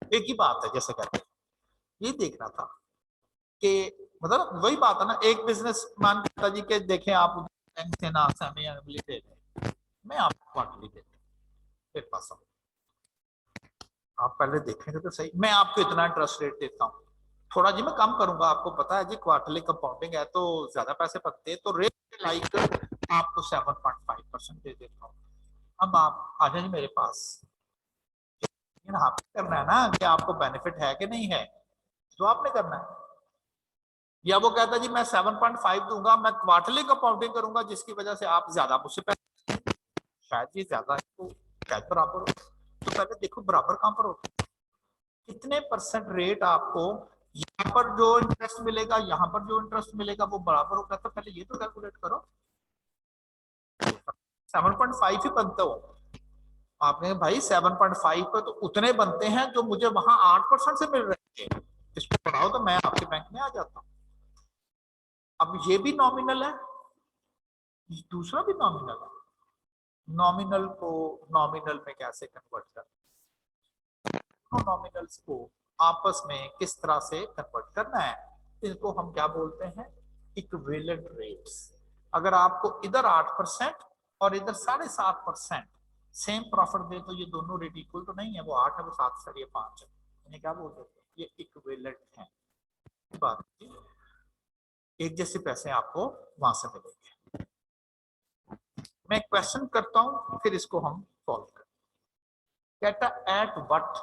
एक ही बात है, जैसे कहते हैं, ये देखना था कि मतलब वही बात है ना, एक बिजनेस मान जी के देखें आप बैंक से ना सेमी एनुअली दे दें, मैं आपको क्वार्टरली देता हूँ, मेरे पास आप पहले देखेंगे तो सही, मैं आपको इतना इंटरेस्ट रेट देता हूँ, थोड़ा जी मैं कम करूंगा, आपको पता है जी क्वार्टरली कंपाउंडिंग है तो ज्यादा पैसे बनते हैं, तो रेट लाइक आपको 7.5% दे देता हूँ। अब आप आ जाइए मेरे पास, आपने करना है ना कि आपको बेनिफिट है कि नहीं है, तो आपने करना है, या वो कहता है जी मैं 7.5 दूंगा, मैं क्वार्टरली कंपाउंडिंग करूंगा जिसकी वजह से आप ज्यादा मुझसे पैसे, शायद ये ज्यादा है तो शायद बराबर हो, तो पहले देखो बराबर कहां पर होता है, कितने परसेंट रेट आपको यहाँ पर जो इंटरेस्ट मिलेगा, यहाँ पर जो इंटरेस्ट मिलेगा वो बराबर होगा, तो पहले ये तो कैलकुलेट करो, 7.5 ही बनते हो आपने भाई, 7.5 पे तो उतने बनते हैं जो मुझे वहां 8% से मिल रहे थे, इसको बढ़ाओ तो मैं आपके बैंक में आ जाता हूँ। अब ये भी नॉमिनल है, दूसरा भी नॉमिनल है, नॉमिनल को नॉमिनल में कैसे कन्वर्ट करना, नॉमिनल्स को आपस में किस तरह से कन्वर्ट करना है, इनको हम क्या बोलते हैं, इक्विवेलेंट रेट्स। अगर आपको इधर 8% और इधर 7.5% सेम प्रॉफिट दे तो ये दोनों रेट इक्वल तो नहीं है, वो 8 है वो 7 है, ये 5 है, इन्हें क्या बोलते हैं, ये इक्विवेलेंट है, बात एक जैसे पैसे आपको वहां से मिलेंगे। मैं क्वेश्चन करता हूं फिर इसको हम सॉल्व करें, कहता at what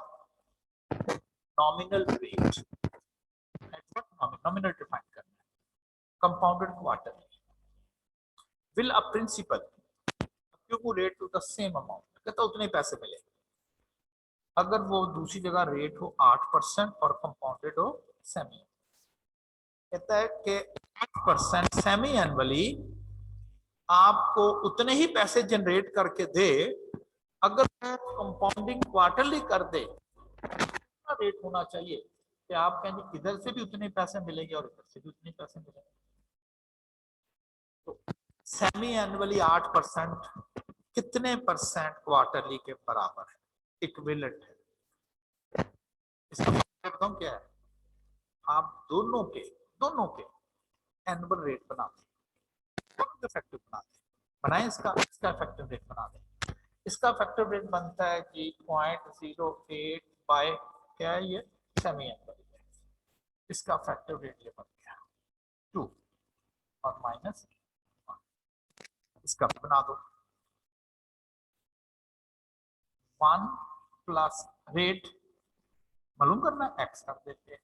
nominal rate, at what nominal define करना है, compounded quarter will a principal rate to the same amount, कहता उतने पैसे मिलेंगे अगर वो दूसरी जगह रेट हो 8% और कंपाउंडेड हो सेमी, कहता है कि 8% सेमी एनुअली आपको उतने ही पैसे जनरेट करके दे अगर कंपाउंडिंग क्वार्टरली कर दे, रेट होना चाहिए कि आप कहेंगे इधर से भी उतने पैसे मिलेंगे और इधर से भी उतने पैसे मिलेंगे, तो सेमी एनुअली 8% कितने परसेंट क्वार्टरली के बराबर है, इक्विवेलेंट है, इसका मतलब बताऊं क्या है, आप दोनों के एनुअल रेट बना दें, इफेक्टिव बना दें, बनाए इसका इफेक्टिव रेट बना दें, इसका इफेक्टिव रेट बनता है जी 0.08 बाय क्या है ये सेमी एनुअल, इसका इफेक्टिव रेट ये बन गया 2 और माइनस, इसका बना दो 1 प्लस रेट मालूम करना है, एक्स कर देते हैं,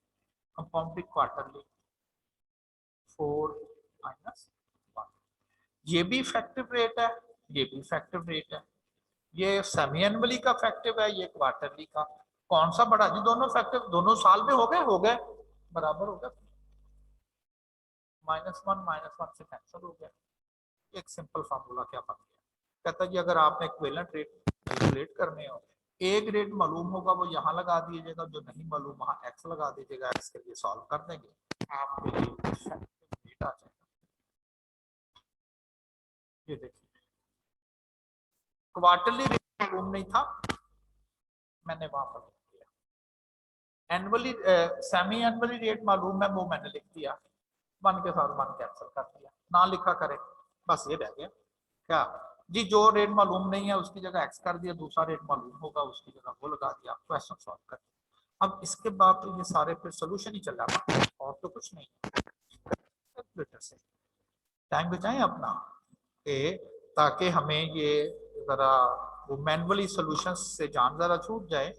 कंपाउंडिंग क्वार्टरली 4 माइनस 1, ये भी इफेक्टिव रेट है, ये भी इफेक्टिव रेट है, ये सेमी एनुअली का इफेक्टिव है, ये क्वार्टरली का, कौन सा बड़ा जी, दोनों इफेक्टिव, दोनों साल में हो गए बराबर हो गए, -1 से कैंसिल हो गया, एक सिंपल फार्मूला क्या बन गया, कहता जी अगर आपने इक्विवेलेंट रेट कैलकुलेट करने हो एक रेट मालूम होगा वो यहाँ लगा दीजिएगा, जो नहीं मालूम वहां एक्स लगा दीजिएगा, एक्स के लिए सॉल्व कर देंगे, आपके लिए रेट आ जाएगा। ये देखिए क्वार्टरली रेट मालूम नहीं था, मैंने वहां पर लिख दिया। एनुअली सेमी एनुअली रेट मालूम है, वो मैंने लिख दिया, 1 के साथ 1 कैंसिल कर दिया, ना लिखा करें, बस ये रह गया क्या जी। जो रेट मालूम नहीं है उसकी जगह एक्स कर दिया, दूसरा रेट मालूम होगा उसकी जगह वो लगा दिया, क्वेश्चन सॉल्व कर दिया। अब इसके बाद तो ये सारे फिर सोल्यूशन ही चल रहा है और तो कुछ नहीं। कैलकुलेटर से टाइम बचाएं अपना ताकि हमें ये जरा वो मैनुअली सॉल्यूशन से जान जरा छूट जाए,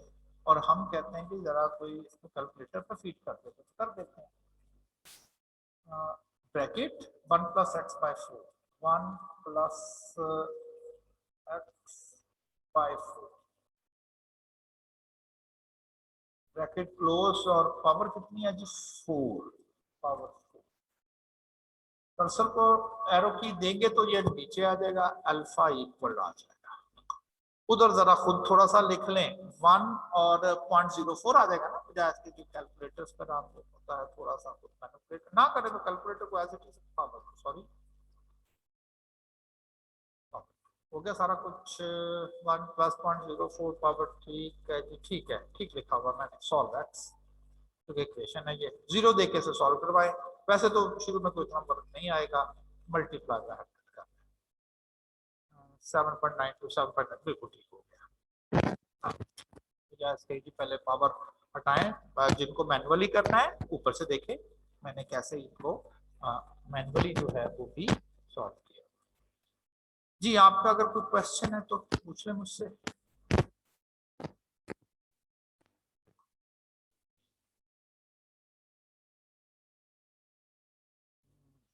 और हम कहते हैं कि जरा कोई इसको कैलकुलेटर पर फीड कर देते तो कर देते हैं। Bracket 1 + x/4, 1 + x/4 bracket close, और पावर कितनी है जी 4, पावर 4। कर्सर को एरो की देंगे तो ये नीचे आ जाएगा, अल्फा इक्वल आ जाएगा। उधर जरा खुद थोड़ा सा लिख लें, 1 और 0.04 आ जाएगा ना, बजाय इसके जो कैलकुलेटर्स पर आपको होता है थोड़ा सा खुद मैनिपुलेट ना करें तो कैलकुलेटर को as it is power, sorry हो गया सारा कुछ। 1 + 0.04 पावर, ठीक है जी, ठीक है, ठीक लिखा हुआ मैंने, सॉल्व एक्स, क्योंकि इक्वेशन है ये, 0 देके से सॉल्व करवाए। वैसे तो शुरू में कोई इतना फर्क नहीं आएगा, मल्टीप्लाई का 7.9 to 7.9 बिल्कुल ठीक हो गया। इसके जी पहले पावर हटाएं, जिनको मैनुअली करना है ऊपर से देखें मैंने कैसे इनको मैनुअली जो है वो भी सॉल्व किया। जी आपका अगर कोई क्वेश्चन है तो पूछ लें मुझसे।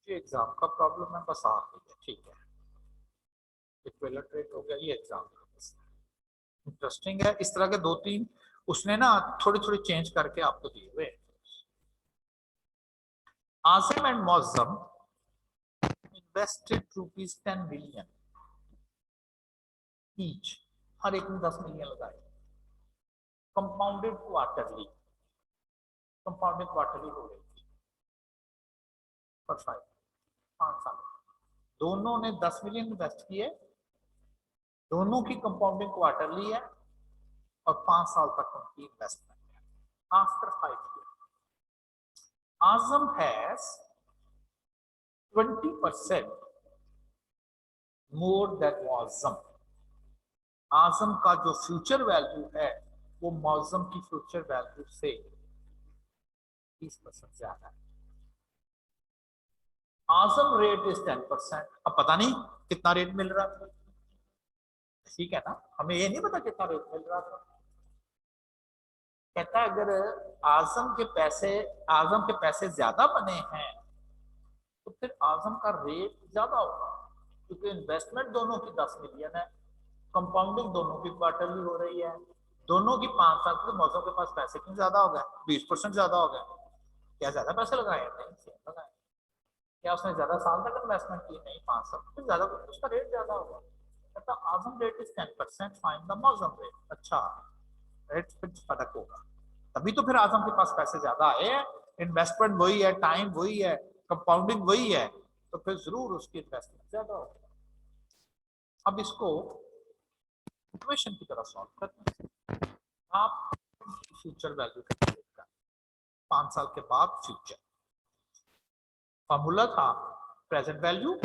ये एग्जाम का प्रॉब्लम है, बस आ गई है, ठीक है, इक्विवेलेंट रेट हो गया, ये एग्जाम का बस इंटरेस्टिंग है। इस तरह के 2-3 उसने ना थोड़ी थोड़ी चेंज करके आपको दिए हुए। Asim and Moazzam invested ₹10 million each, हर एक ने 10 मिलियन लगाए, कंपाउंडेड क्वार्टरली, कंपाउंडेड क्वार्टरली हो रही थी पर 5 साल। दोनों ने 10 मिलियन इन्वेस्ट किए, दोनों की कंपाउंडिंग क्वार्टरली है और 5 साल तक उनकी इन्वेस्टमेंट है। After 5 years Azam has 20% more than Moazzam. Azam का जो फ्यूचर वैल्यू है वो मौजम की फ्यूचर वैल्यू से 20% ज्यादा है। आजम रेट इज 10%, अब पता नहीं कितना रेट मिल रहा था, ठीक है ना, हमें ये नहीं पता कितना रेट मिल रहा था। कहता है अगर आजम के पैसे ज्यादा बने हैं तो फिर आजम का रेट ज्यादा होगा, क्योंकि इन्वेस्टमेंट दोनों की 10 मिलियन है, कंपाउंडिंग दोनों की क्वार्टरली हो रही है, दोनों की 5 साल के मौजम के पास पैसे क्यों ज्यादा हो गए, 20% ज्यादा हो गए। क्या ज्यादा पैसे लगाए? नहीं, सेम लगाए। क्या उसने ज्यादा साल तक इन्वेस्टमेंट की? नहीं, 5 साल, फिर ज्यादा, उसका रेट ज्यादा होगा। कहता Azam rate is 10%, find the Moazzam rate. अच्छा, रेट फिर फर्क होगा, तभी तो फिर आजम के पास पैसे ज्यादा आए हैं, इन्वेस्टमेंट वही है, टाइम वही है, कंपाउंडिंग वही है, तो फिर जरूर उसकी इन्वेस्टमेंट ज्यादा होगी। अब इसको इक्वेशन की तरह सॉल्व करते हैं। आप फ्यूचर वैल्यू कैलकुलेट कर, 5 साल के बाद फ्यूचर, फॉर्मूला था present value,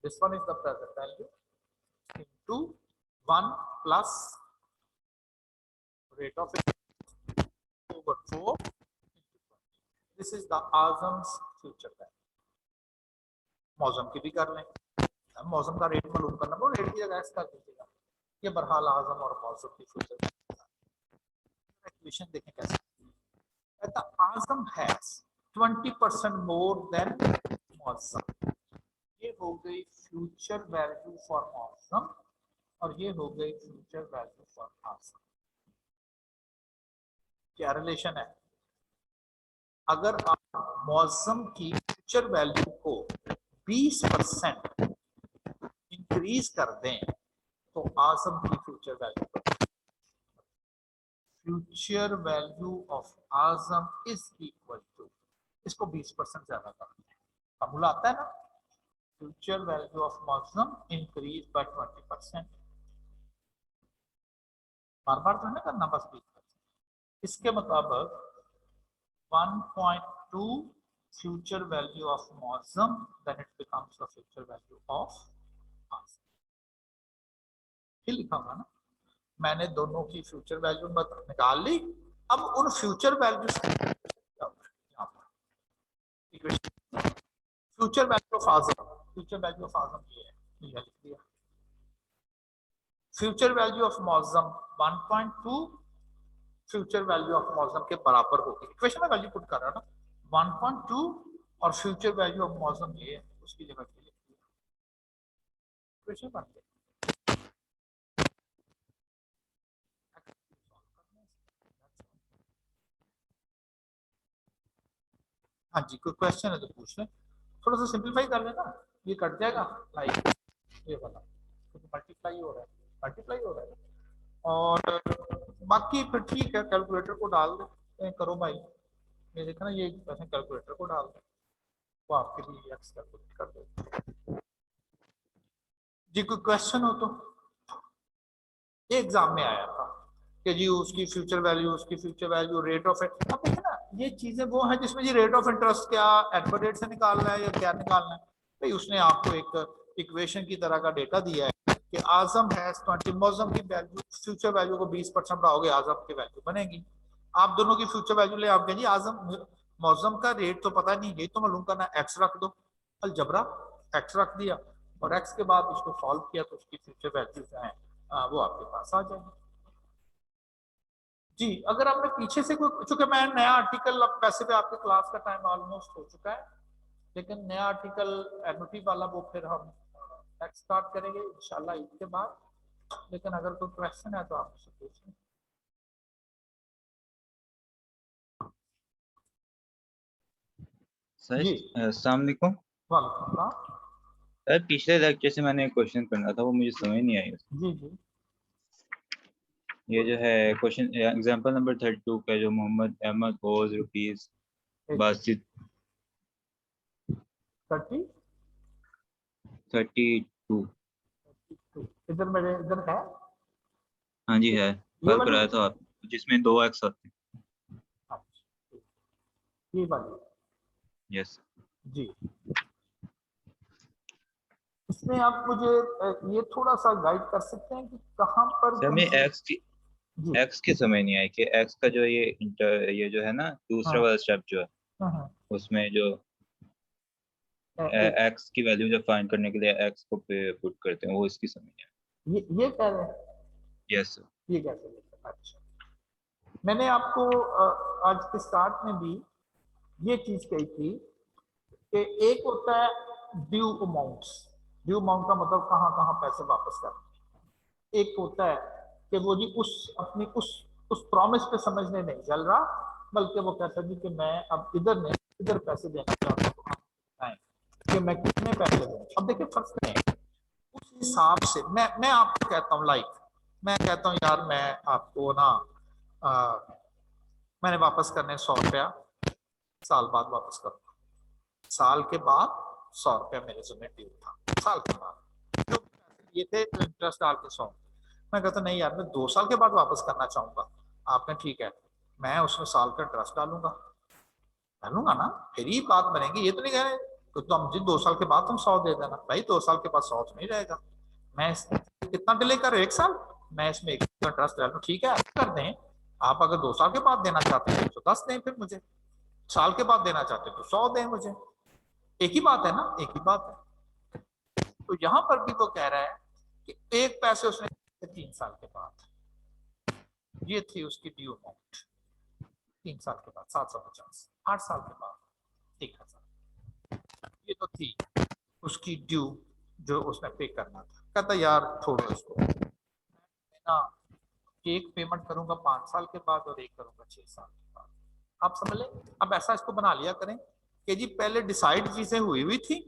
this one is the present value into 1 plus rate of interest over 4 into 20. This is the Azam's future value. मौसम की भी कर लें, मौसम का रेट मालूम करना, वो रेट की जगह एक्स कर दीजिएगा। ये बहरहाल आजम और मौसम की फ्यूचर इक्वेशन देखें कैसे। कहता आजम हैज 20% मोर देन मौसम, ये हो गई फ्यूचर वैल्यू फॉर मौसम और ये हो गई फ्यूचर वैल्यू फॉर आजम। क्या रिलेशन है? अगर आप मौसम की फ्यूचर वैल्यू को 20% इंक्रीज कर दें तो आजम की फ्यूचर वैल्यू ऑफ आजम इज इक्वल टू, इसको 20% ज्यादा कर दें, फॉर्मूला आता है ना, फ्यूचर वैल्यू ऑफ आजम इंक्रीज बाय 20%, बार बार तो नहीं करना, बस 20%। इसके मुताबिक 1.2 future value of Mosam, then it becomes the future value of Azam। ये लिखा हुआ ना, मैंने दोनों की फ्यूचर वैल्यू निकाल ली। अब उन future value future value of Azam, future value of Azam ये है, ये लिख दिया। Future value of Moazzam 1.2 future value of Moazzam के बराबर होगी। इक्वेशन में वैल्यू पुट कर रहा है ना, 1.2 और फ्यूचर वैल्यू ऑफ मौजम ये है, उसकी जगह पे लिख दिया, इक्वेशन बन गई। हाँ जी, कोई क्वेश्चन है तो पूछ लें, थोड़ा सा सिंपलीफाई कर लेना, ये कट जाएगा लाइक ये वाला, क्योंकि मल्टीप्लाई हो रहा है, मल्टीप्लाई हो रहा है। और बाकी फिर ठीक है, कैलकुलेटर को डाल दे, करो भाई, ये देखना, ये वैसे कैलकुलेटर को डाल दे, वो आपके लिए एक्स कैलकुलेट कर दे। जी कोई क्वेश्चन हो तो, ये एग्जाम में आया था कि जी उसकी फ्यूचर वैल्यू रेट ऑफ, अब देखिए ना, ये चीजें वो है जिसमें जी रेट ऑफ इंटरेस्ट क्या एडवर्डेट से निकालना है या क्या निकालना है, भाई उसने आपको एक इक्वेशन की तरह का डेटा दिया है कि आजम हैज 20, मौजम की वैल्यू फ्यूचर वैल्यू को 20% बढ़ाओगे आजम की वैल्यू बनेगी। आप दोनों की फ्यूचर वैल्यू ले, आप कहेंगे आजम मौजम का रेट तो पता नहीं, ये तो मालूम करना, एक्स रख दो, अलजबरा एक्स रख दिया और एक्स के बाद उसको सॉल्व किया तो उसकी फ्यूचर वैल्यू जो है वो आपके पास आ जाएगी। जी अगर आपने पीछे से कोई, चूंकि मैं नया आर्टिकल, अब वैसे भी आपके क्लास का टाइम ऑलमोस्ट हो चुका है, लेकिन नया आर्टिकल एनुटी वाला वो फिर हम नेक्स्ट स्टार्ट करेंगे इंशाल्लाह ईद के बाद, लेकिन अगर कोई क्वेश्चन है तो आप मुझसे पूछें। सर जी अस्सलाम वालेकुम। वालेकुम सलाम। सर पिछले लेक्चर से मैंने एक क्वेश्चन करना था, वो मुझे समझ नहीं आई। जी जी ये जो है क्वेश्चन एग्जांपल नंबर 32 का, जो मोहम्मद अहमद ओज रुपीज 32 30 32। इधर मेरे इधर है, हाँ जी है, ये कल वाली, कराया था आप, जिसमें 2 एक्स आते हैं। अच्छा ये वाली, यस। जी इसमें आप मुझे ये थोड़ा सा गाइड कर सकते हैं कि कहाँ पर सर कौन मैं सी। जी एक्स की समझ नहीं आई कि एक्स का जो ये जो है ना दूसरा हाँ वाला स्टेप जो है, हाँ उसमें जो एक, एक्स की वैल्यू जब फाइंड करने के लिए एक्स को पे पुट करते हैं, वो इसकी समझ नहीं ये कह रहे हैं, आई। Yes sir. ये कैसे लिखते हैं? अच्छा मैंने आपको आज के स्टार्ट में भी ये चीज कही थी कि एक होता है ड्यू अमाउंट्स, ड्यू अमाउंट का मतलब कहाँ कहाँ पैसे वापस करने, एक होता है कि वो जी उस अपनी उस प्रॉमिस पे समझने नहीं चल रहा, बल्कि वो कहता है जी कि मैं अब इधर नहीं इधर पैसे देना चाहता हूँ, आप बताएं कि मैं कितने पैसे दूं। अब देखिए फर्क नहीं, उस हिसाब से मैं आपको कहता हूँ, लाइक मैं कहता हूँ यार मैं आपको ना मैंने वापस करने 100 रुपया साल बाद वापस करूंगा, साल के बाद 100 रुपया मेरे जिम्मे ड्यू था, साल के बाद जो ये थे इंटरेस्ट डाल के 100, मैं कहता नहीं यार मैं 2 साल के बाद वापस करना चाहूंगा, आपने ठीक है मैं उसमें साल का इंटरेस्ट डालूंगा ना, फिर ही बात बनेगी, ये तो नहीं कह रहे तो हम जी 2 साल के बाद तुम 100 दे देना, भाई 2 साल के बाद 100 तो नहीं रहेगा, मैं कितना डिले कर 1 साल, मैं इसमें 1 इंटरेस्ट डालू, ठीक है कर दें, आप अगर 2 साल के बाद देना चाहते हैं तो 10 दें, फिर मुझे साल के बाद देना चाहते हैं तो 100 दें मुझे, एक ही बात है ना, एक ही बात है। तो यहां पर भी वो कह रहा है कि एक पैसे उसने 3 साल के बाद, ये थी उसकी ड्यू अमाउंट, 3 साल के बाद 750, 8 साल के बाद 1000, ये तो थी उसकी ड्यू जो उसने पे करना था। कहता यार छोड़ो इसको, मैं ना एक पेमेंट करूंगा 5 साल के बाद और एक करूंगा 6 साल के बाद, आप समझ लें। अब ऐसा इसको बना लिया करें कि जी पहले डिसाइड चीजें हुई थी,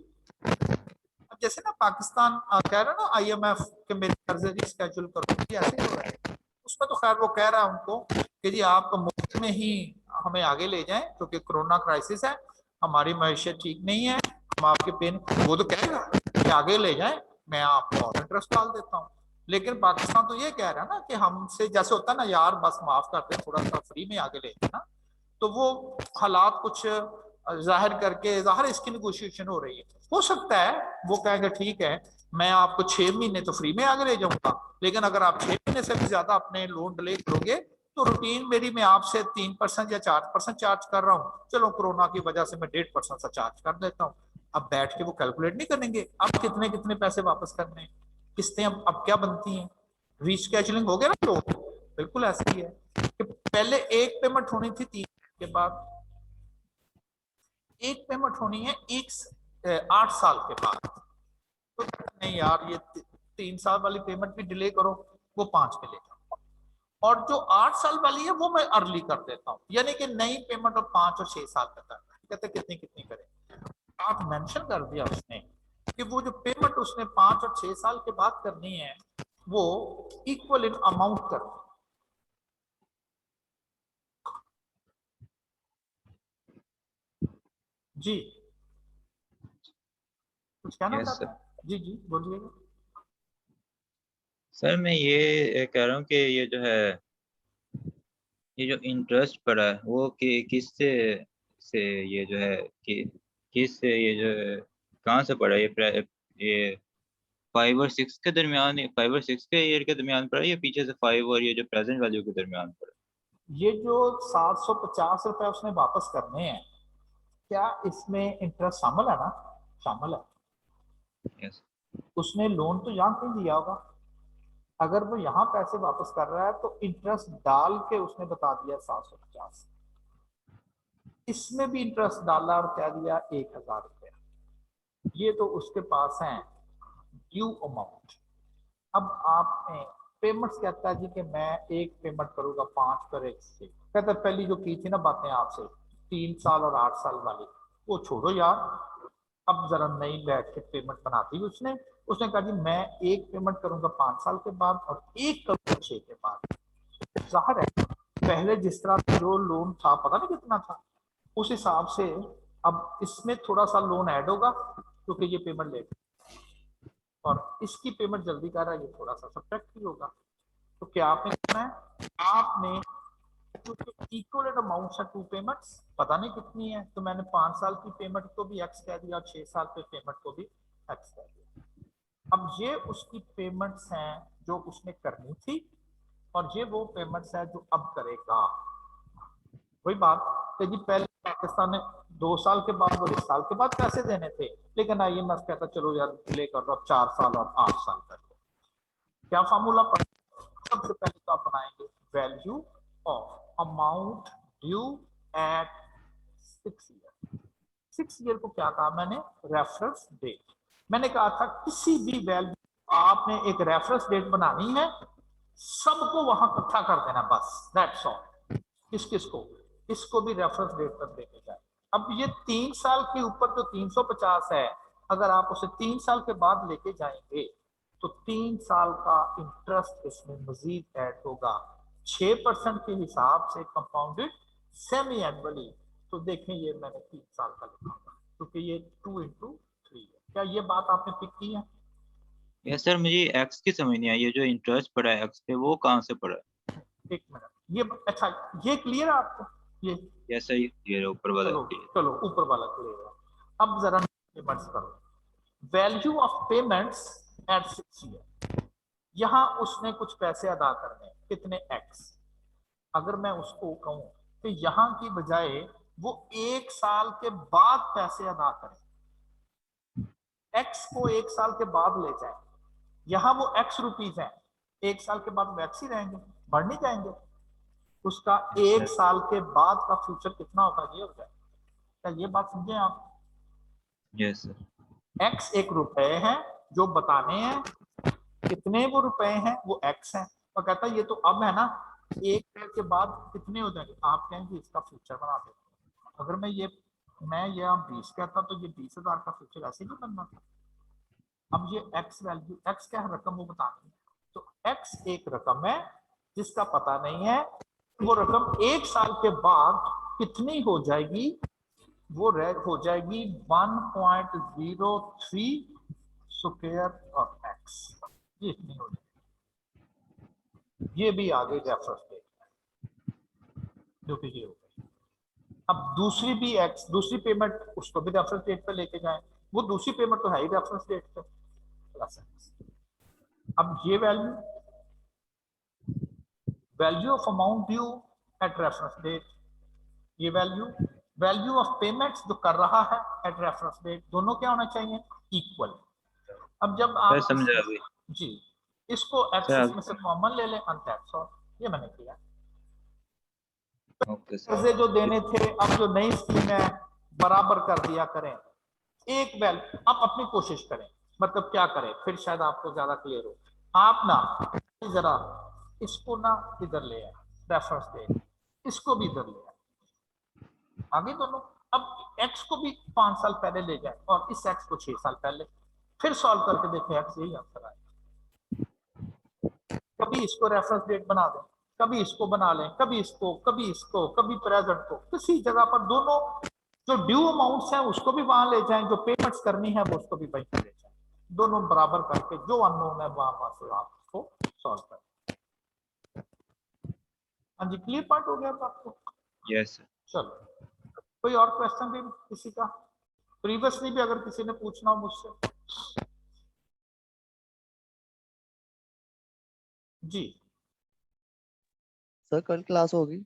जैसे ना पाकिस्तान कह रहा है ना IMF के मेरे कर्जे रिस्केड्यूल करो, ऐसे हो रहा है। उसमें तो खैर वो कह रहा है उनको कि जी आप मुफ्त में ही हमें आगे ले जाएं क्योंकि कोरोना क्राइसिस है, हमारी मैशियत ठीक नहीं है, हम आपके पेन, वो तो कहेगा कि आगे ले जाएं, मैं आपको और इंटरेस्ट डाल देता हूँ। लेकिन पाकिस्तान तो ये कह रहा है ना कि हमसे जैसे होता है ना यार बस माफ कर दे, थोड़ा सा फ्री में आगे ले जाना, तो वो हालात कुछ जाहिर करके जाहिर इसकी निगोशिएशन हो रही है। हो सकता है वो कहेंगे ठीक है मैं आपको 6 महीने तो फ्री में आगे ले जाऊंगा, लेकिन अगर आप 6 महीने से भी ज्यादा अपने लोन डिले करोगे तो रूटीन मेरी मैं आपसे 3% या 4% चार्ज कर रहा हूँ, चलो कोरोना की वजह से मैं 1.5% सा चार्ज कर देता हूँ। अब बैठ के वो कैलकुलेट नहीं करेंगे अब कितने कितने पैसे वापस करने हैं, किस्तें अब क्या बनती हैं, रीस्केजुलिंग हो गया ना। तो बिल्कुल ऐसा ही है कि पहले एक पेमेंट होनी थी 3 के बाद, एक पेमेंट होनी है 8 साल के बाद। तो नहीं यार ये 3 साल वाली पेमेंट भी डिले करो, वो 5 पे ले जाओ, और जो 8 साल वाली है वो मैं अर्ली कर देता हूँ, यानी कि नई पेमेंट और 5 और 6 साल का करना है। कहते कितनी कितनी करें, आप मेंशन कर दिया उसने कि वो जो पेमेंट उसने 5 और 6 साल के बाद करनी है वो इक्वल इन अमाउंट करनी है। जी कुछ कहना यस चाहते सर। हैं? जी जी बोलिएगा। सर मैं ये कह रहा हूँ कि ये जो है ये जो इंटरेस्ट पड़ा है वो किससे से ये जो है कि किस से ये जो है कहाँ से पड़ा है? ये 5 और 6 के दरमियान, 5 और 6 के ईयर के दरमियान पड़ा है या पीछे से 5 और ये जो प्रेजेंट वैल्यू के दरमियान पड़ा ये जो 750 रुपए उसने वापस करने हैं, क्या इसमें इंटरेस्ट शामिल है ना? शामिल है। है? यस। उसने लोन तो यहाँ कहीं दिया होगा, अगर वो यहाँ पैसे वापस कर रहा है तो इंटरेस्ट डाल के उसने बता दिया 750, इसमें भी इंटरेस्ट डाला और क्या दिया 1000 रुपया, ये तो उसके पास है ड्यू अमाउंट। अब आपने पेमेंट्स कहता है जी कि मैं एक पेमेंट करूंगा 5 पर 1 से, कहता है पहली जो की थी ना बातें आपसे 3 साल और 8 साल वाली वो छोड़ो यार, अब जरा नई बैठ के पेमेंट बना दी उसने। उसने कहा जी मैं एक पेमेंट करूंगा 5 साल के बाद और एक करूंगा 6 के बाद। जाहिर है पहले जिस तरह जो लोन था पता नहीं कितना था, उस हिसाब से अब इसमें थोड़ा सा लोन ऐड होगा क्योंकि ये पेमेंट लेट और इसकी पेमेंट जल्दी कर रहा है, ये थोड़ा सा सब्ट्रैक्ट भी होगा। तो क्या आपने करना है, आपने क्योंकि इक्वल अमाउंट है 2 पेमेंट्स पता नहीं कितनी है, तो मैंने 5 साल की पेमेंट को भी एक्स कह दिया और 6 साल पे पेमेंट को भी एक्स कह दिया। अब ये उसकी पेमेंट्स हैं जो उसने करनी थी और ये वो पेमेंट्स है जो अब करेगा। वही बात कि जी पहले पाकिस्तान ने 2 साल के बाद और 1 साल के बाद पैसे देने थे, लेकिन IMF कहता चलो यार डिले कर दो 4 साल और 8 साल कर दो। क्या फार्मूला पड़ा? सबसे पहले तो आप बनाएंगे value of amount due at 6 year. 6 year को क्या कहा मैंने? Reference date. मैंने कहा था किसी भी वैल्यू आपने एक रेफरेंस डेट बनानी है, सबको वहां इकट्ठा कर देना बस, दैट्स ऑल। किस किस को? इसको भी रेफरेंस डेट पर देके जाए। अब ये 3 साल के ऊपर जो 350 है, अगर आप उसे 3 साल के बाद लेके जाएंगे तो 3 साल का इंटरेस्ट इसमें मजीद ऐड होगा 6% के हिसाब से कंपाउंडेड सेमी एनुअली। तो देखें ये मैंने 3 साल का लिखा हुआ क्योंकि ये 2 into 3 है। क्या ये बात आपने पिक की है? यस सर, मुझे एक्स की समझ नहीं आई, ये जो इंटरेस्ट पड़ा है एक्स पे वो कहाँ से पड़ा है? एक मिनट, ये अच्छा ये क्लियर है आपको? ये यस सर, ये ऊपर वाला चलो क्लियर। चलो ऊपर वाला क्लियर है। अब जरा पेमेंट्स करो। Value of payments at 6 year, यहां उसने कुछ पैसे अदा करने हैं, कितने एक्स। अगर मैं उसको कहूं कि यहां की बजाय वो 1 साल के बाद पैसे अदा करें, एक्स को 1 साल के बाद ले जाए, यहां वो एक्स रुपीज है, 1 साल के बाद वो एक्स ही रहेंगे, बढ़ नहीं जाएंगे। उसका 1 साल के बाद का फ्यूचर कितना होगा ये हो जाए। क्या ये बात समझे आप? Yes sir. एक्स एक रुपए है जो बताने हैं कितने वो रुपए हैं वो एक्स है, और कहता है ये तो अब है ना, 1 साल के बाद कितने हो जाएंगे, आप कहेंगे इसका फ्यूचर बना देते। अगर मैं ये 20 कहता तो ये 20,000 का फ्यूचर ऐसे नहीं बनना था। अब ये एक्स वैल्यू, एक्स क्या है, रकम वो बतानी है। तो एक्स एक रकम है जिसका पता नहीं है, वो रकम 1 साल के बाद कितनी हो जाएगी, वो हो जाएगी 1.03 स्क्वायर ऑफ एक्स, ये इतनी हो जाएगी। ये भी आ गई रेफरेंस डेट, जो कि ये हो गई। अब दूसरी भी एक्स, दूसरी पेमेंट, उसको भी रेफरेंस डेट पे लेके जाएं, वो दूसरी पेमेंट तो है ही रेफरेंस डेट पे प्लस एक्स। अब ये value of amount due at reference date, ये वैल्यू ऑफ पेमेंट्स जो कर रहा है एट रेफरेंस डेट, दोनों क्या होना चाहिए, इक्वल। अब जब सर आप समझा अभी। जी इसको सर एक्सेस में से कॉमन ले लें, अंत ये मैंने किया। ओके कर्जे सर। जो देने थे, अब जो नई स्कीम है बराबर कर दिया करें। एक वैल्यू आप अपनी कोशिश करें, मतलब क्या करें, फिर शायद आपको ज्यादा क्लियर हो। आप ना जरा इसको ना इधर ले आए रेफरेंस डेट, इसको भी इधर ले आए, आगे दोनों। अब एक्स को भी 5 साल पहले ले जाए और इस एक्स को 6 साल पहले, फिर सॉल्व करके देखें, एक्स यही आंसर आए। कभी इसको रेफरेंस डेट बना दें, कभी इसको बना लें, कभी इसको, कभी इसको, कभी प्रेजेंट को, किसी जगह पर दोनों जो ड्यू अमाउंट्स हैं उसको भी वहां ले जाएं, जो पेमेंट्स करनी है वो उसको भी वहीं ले जाएं, दोनों बराबर करके जो अननोन है वहां से आप उसको सॉल्व करें। हाँ जी, क्लियर पॉइंट हो गया आपको? Yes sir. चलो, कोई और क्वेश्चन भी किसी का, प्रीवियसली भी अगर किसी ने पूछना हो मुझसे। जी सर कल क्लास होगी?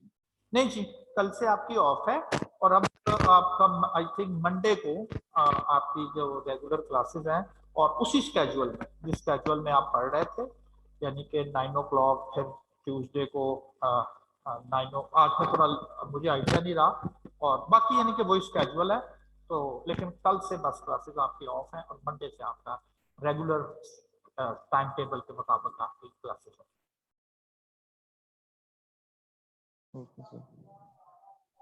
नहीं जी, कल से आपकी ऑफ है, और अब आपका आई थिंक मंडे को आपकी जो रेगुलर क्लासेस हैं, और उसी स्केड्यूल में, जिस स्केड्यूल में आप पढ़ रहे थे, यानी कि 9 o'clock, फिर ट्यूसडे को 9 आज में थोड़ा मुझे आइडिया नहीं रहा, और बाकी यानी कि वही स्केड्यूल है। तो लेकिन कल से बस क्लासेस आपकी ऑफ हैं, और मंडे से आपका रेगुलर टाइम टेबल के मुताबिक आपकी क्लासेस हैं। Okay sir.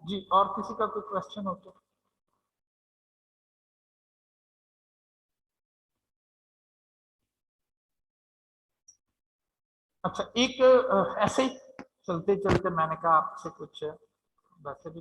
जी, और किसी का कोई क्वेश्चन हो तो? अच्छा, एक ऐसे ही चलते चलते मैंने कहा आपसे कुछ वैसे भी